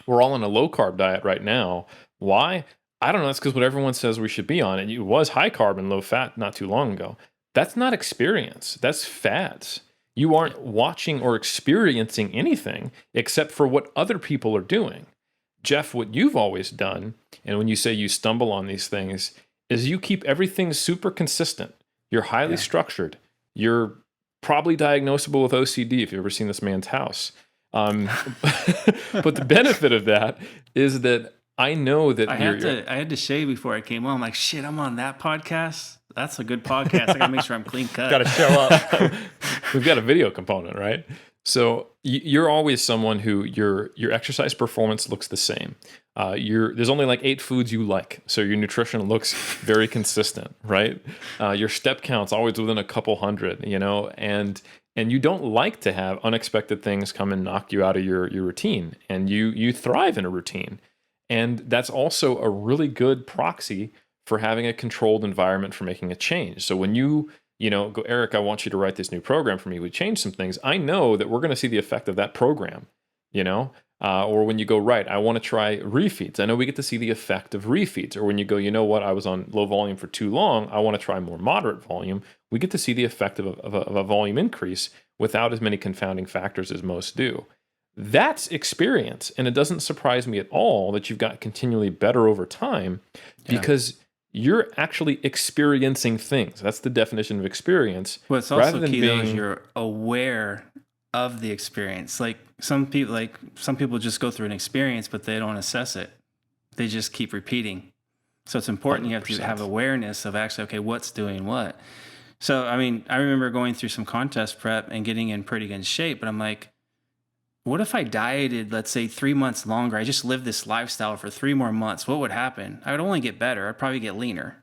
We're all on a low carb diet right now. Why? I don't know. That's because what everyone says we should be on. And it was high carb and low fat not too long ago. That's not experience. That's fads. You aren't watching or experiencing anything except for what other people are doing. Jeff, what you've always done, and when you say you stumble on these things, is you keep everything super consistent. You're highly structured. You're probably diagnosable with OCD if you've ever seen this man's house. But the benefit of that is that I know that I had to shave before I came on. I'm like, shit, I'm on that podcast. That's a good podcast. I gotta make sure I'm clean cut. Got to show up. We've got a video component, right? So you're always someone who your exercise performance looks the same. There's only like 8 foods you like, so your nutrition looks very consistent, right? Your step count's always within a couple hundred, and you don't like to have unexpected things come and knock you out of your routine, and you thrive in a routine, and that's also a really good proxy for having a controlled environment for making a change. So when you go, Eric, I want you to write this new program for me. We change some things. I know that we're going to see the effect of that program, or when you go, right, I want to try refeeds. I know we get to see the effect of refeeds. Or when you go, you know what, I was on low volume for too long. I want to try more moderate volume. We get to see the effect of a volume increase without as many confounding factors as most do. That's experience. And it doesn't surprise me at all that you've got continually better over time because you're actually experiencing things. That's the definition of experience. Well, it's also key though is you're aware of the experience. Like some people just go through an experience, but they don't assess it. They just keep repeating. So it's important 100%. You have to have awareness of actually, okay, what's doing what. So, I mean, I remember going through some contest prep and getting in pretty good shape, but I'm like, what if I dieted, let's say 3 months longer? I just lived this lifestyle for 3 more months. What would happen? I would only get better. I'd probably get leaner.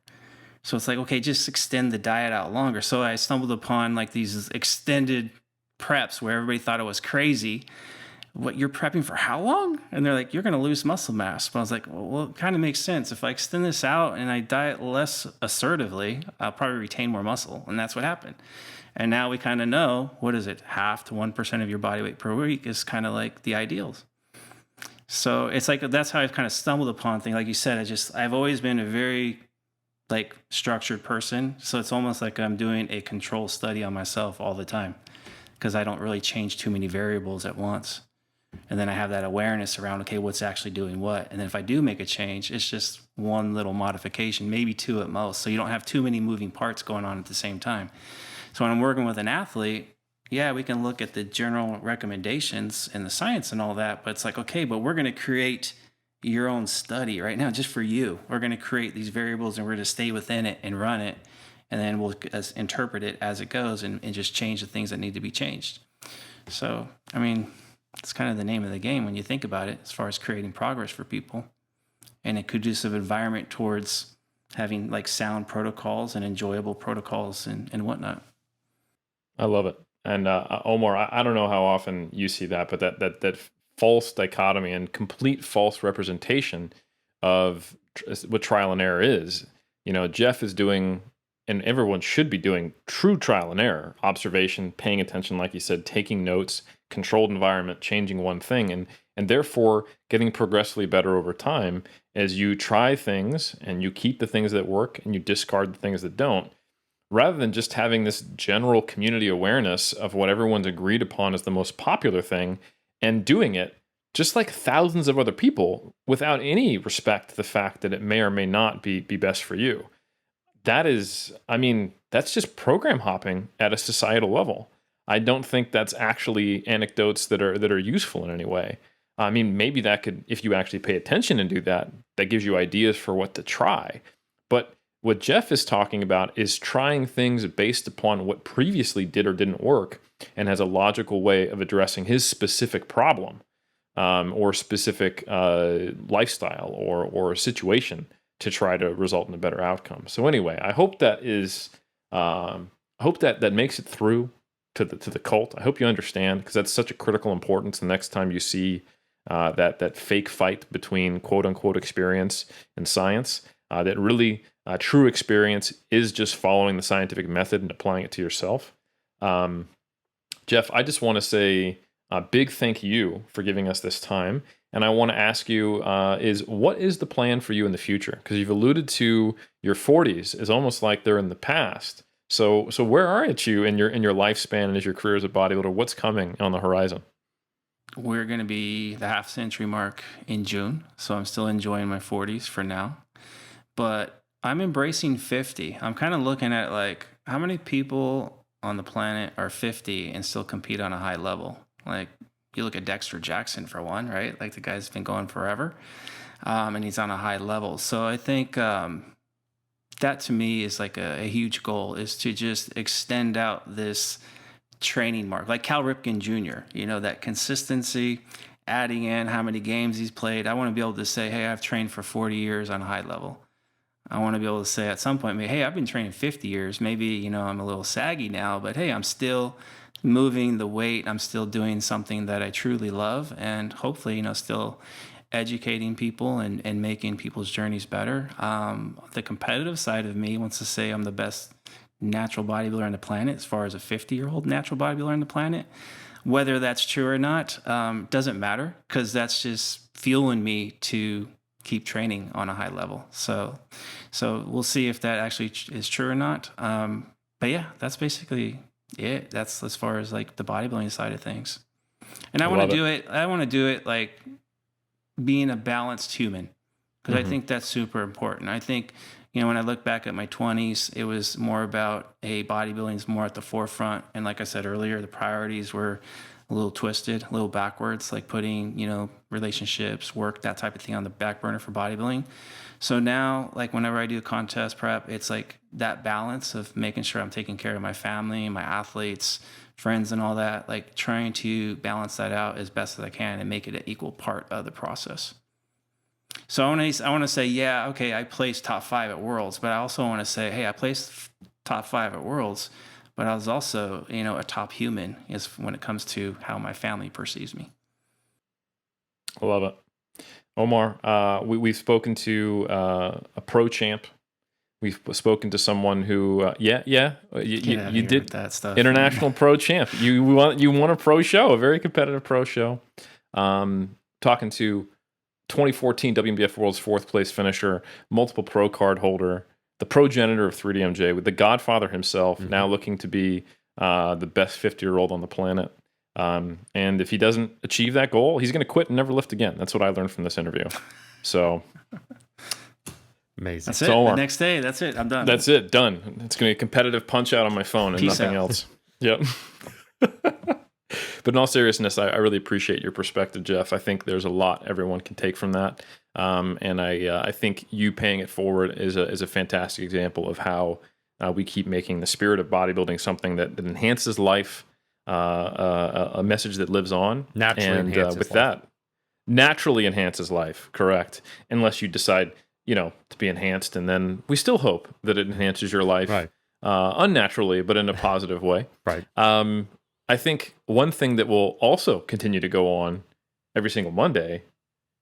So it's like, okay, just extend the diet out longer. So I stumbled upon like these extended preps where everybody thought it was crazy. What, you're prepping for how long? And they're like, you're going to lose muscle mass. But I was like, well, it kind of makes sense. If I extend this out and I diet less assertively, I'll probably retain more muscle. And that's what happened. And now we kind of know, what is it? 0.5 to 1% of your body weight per week is kind of like the ideals. So it's like, that's how I've kind of stumbled upon things. Like you said, I've always been a very like structured person. So it's almost like I'm doing a control study on myself all the time because I don't really change too many variables at once. And then I have that awareness around, okay, what's actually doing what? And then if I do make a change, it's just one little modification, maybe 2 at most. So you don't have too many moving parts going on at the same time. So when I'm working with an athlete, yeah, we can look at the general recommendations and the science and all that, but it's like, okay, but we're going to create your own study right now just for you. We're going to create these variables and we're going to stay within it and run it. And then we'll interpret it as it goes and just change the things that need to be changed. So, I mean, it's kind of the name of the game when you think about it, as far as creating progress for people and a conducive environment towards having like sound protocols and enjoyable protocols and whatnot. I love it. And Omar, I don't know how often you see that, but that false dichotomy and complete false representation of what trial and error is. Jeff is doing, and everyone should be doing, true trial and error, observation, paying attention, like you said, taking notes, controlled environment, changing one thing, and therefore getting progressively better over time as you try things and you keep the things that work and you discard the things that don't, rather than just having this general community awareness of what everyone's agreed upon as the most popular thing and doing it just like thousands of other people without any respect to the fact that it may or may not be best for you. That's just program hopping at a societal level. I don't think that's actually anecdotes that are useful in any way. I mean, maybe that could, if you actually pay attention and do that, that gives you ideas for what to try. But what Jeff is talking about is trying things based upon what previously did or didn't work and has a logical way of addressing his specific problem or specific lifestyle or situation to try to result in a better outcome. So anyway, I hope that makes it through to the cult. I hope you understand, because that's such a critical importance the next time you see that fake fight between quote unquote experience and science. That really true experience is just following the scientific method and applying it to yourself. Jeff, I just want to say a big thank you for giving us this time. And I want to ask you, what is the plan for you in the future? Because you've alluded to your 40s is almost like they're in the past. So where are you in your lifespan and as your career as a bodybuilder? What's coming on the horizon? We're going to be the half century mark in June. So I'm still enjoying my 40s for now. But I'm embracing 50. I'm kind of looking at like how many people on the planet are 50 and still compete on a high level. Like you look at Dexter Jackson for one, right? Like the guy's been going forever, and he's on a high level. So I think that to me is like a huge goal, is to just extend out this training mark, like Cal Ripken Jr., that consistency, adding in how many games he's played. I want to be able to say, hey, I've trained for 40 years on a high level. I want to be able to say at some point, hey, I've been training 50 years. Maybe, I'm a little saggy now, but hey, I'm still moving the weight. I'm still doing something that I truly love, and hopefully, still educating people and making people's journeys better. The competitive side of me wants to say I'm the best natural bodybuilder on the planet as far as a 50-year-old natural bodybuilder on the planet. Whether that's true or not doesn't matter, because that's just fueling me to keep training on a high level. So we'll see if that actually is true or not. But yeah, that's basically it. That's as far as like the bodybuilding side of things. And I want to do it. I want to do it like being a balanced human, because I think that's super important. I think, when I look back at my 20s, it was more about, bodybuilding is more at the forefront. And like I said earlier, the priorities were a little twisted, a little backwards, like putting, relationships, work, that type of thing on the back burner for bodybuilding. So now, like whenever I do contest prep, it's like that balance of making sure I'm taking care of my family, my athletes, friends, and all that, like trying to balance that out as best as I can and make it an equal part of the process. So I want to say, yeah, okay, I placed top 5 at Worlds, but I also want to say, hey, I placed top 5 at Worlds, but I was also, a top human is when it comes to how my family perceives me. I love it. Omar, we've spoken to a pro champ. We've spoken to someone who, you did that stuff. International pro champ. You won a pro show, a very competitive pro show. Talking to 2014 WMBF World's 4th place finisher, multiple pro card holder, the progenitor of 3DMJ, with the Godfather himself, now looking to be the best 50-year-old on the planet. And if he doesn't achieve that goal, he's going to quit and never lift again. That's what I learned from this interview. So amazing. That's it. So, Omar, the next day, that's it. I'm done. That's it. Done. It's going to be a competitive punch out on my phone and Peace nothing out. else. Yep. But in all seriousness, I really appreciate your perspective, Jeff. I think there's a lot everyone can take from that. And I think you paying it forward is a fantastic example of how we keep making the spirit of bodybuilding something that enhances life, a message that lives on. Naturally enhances with life. that, naturally enhances life, correct? Unless you decide, to be enhanced, and then we still hope that it enhances your life, Right. Unnaturally, but in a positive way. Right. I think one thing that will also continue to go on every single Monday.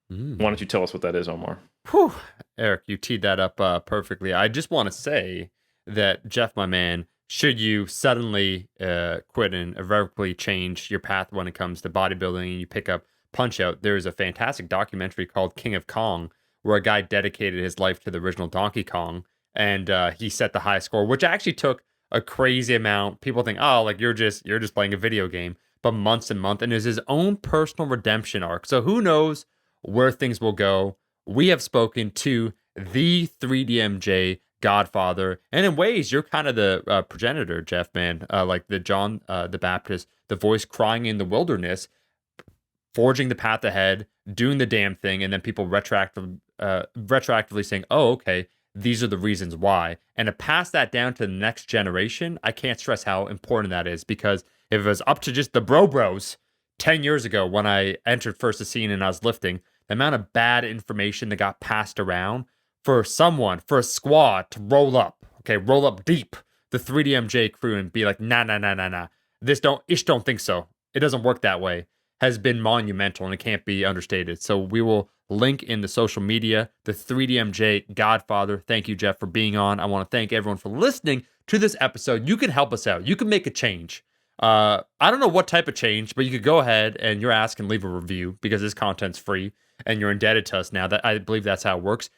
Why don't you tell us what that is, Omar? Whew. Eric, you teed that up perfectly. I just want to say that, Jeff, my man, should you suddenly quit and irrevocably change your path when it comes to bodybuilding and you pick up Punch Out, there is a fantastic documentary called King of Kong, where a guy dedicated his life to the original Donkey Kong, and he set the high score, which actually took a crazy amount. People think, oh, like you're just playing a video game, but months and months, and it's his own personal redemption arc. So who knows where things will go? We have spoken to the 3DMJ Godfather, and in ways, you're kind of the progenitor, Jeff, man. Like the John the Baptist, the voice crying in the wilderness, forging the path ahead, doing the damn thing, and then people retroactively saying, oh, okay, these are the reasons why. And to pass that down to the next generation, I can't stress how important that is, because if it was up to just the bros 10 years ago when I entered first the scene and I was lifting, the amount of bad information that got passed around for a squad to roll up deep the 3DMJ crew and be like, nah. Ish don't think so. It doesn't work that way, has been monumental, and it can't be understated. So we will link in the social media, the 3DMJ Godfather. Thank you, Jeff, for being on. I want to thank everyone for listening to this episode. You can help us out. You can make a change. I don't know what type of change, but you could go ahead and your ass can leave a review, because this content's free and you're indebted to us now. That I believe that's how it works.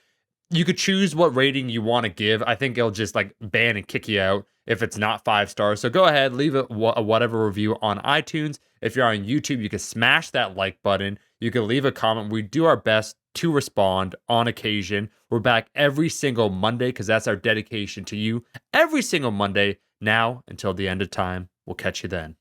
You could choose what rating you want to give. I think it'll just like ban and kick you out if it's not 5 stars. So go ahead, leave it whatever review on iTunes. If you're on YouTube, you can smash that like button. You can leave a comment. We do our best to respond on occasion. We're back every single Monday because that's our dedication to you every single Monday now until the end of time. We'll catch you then.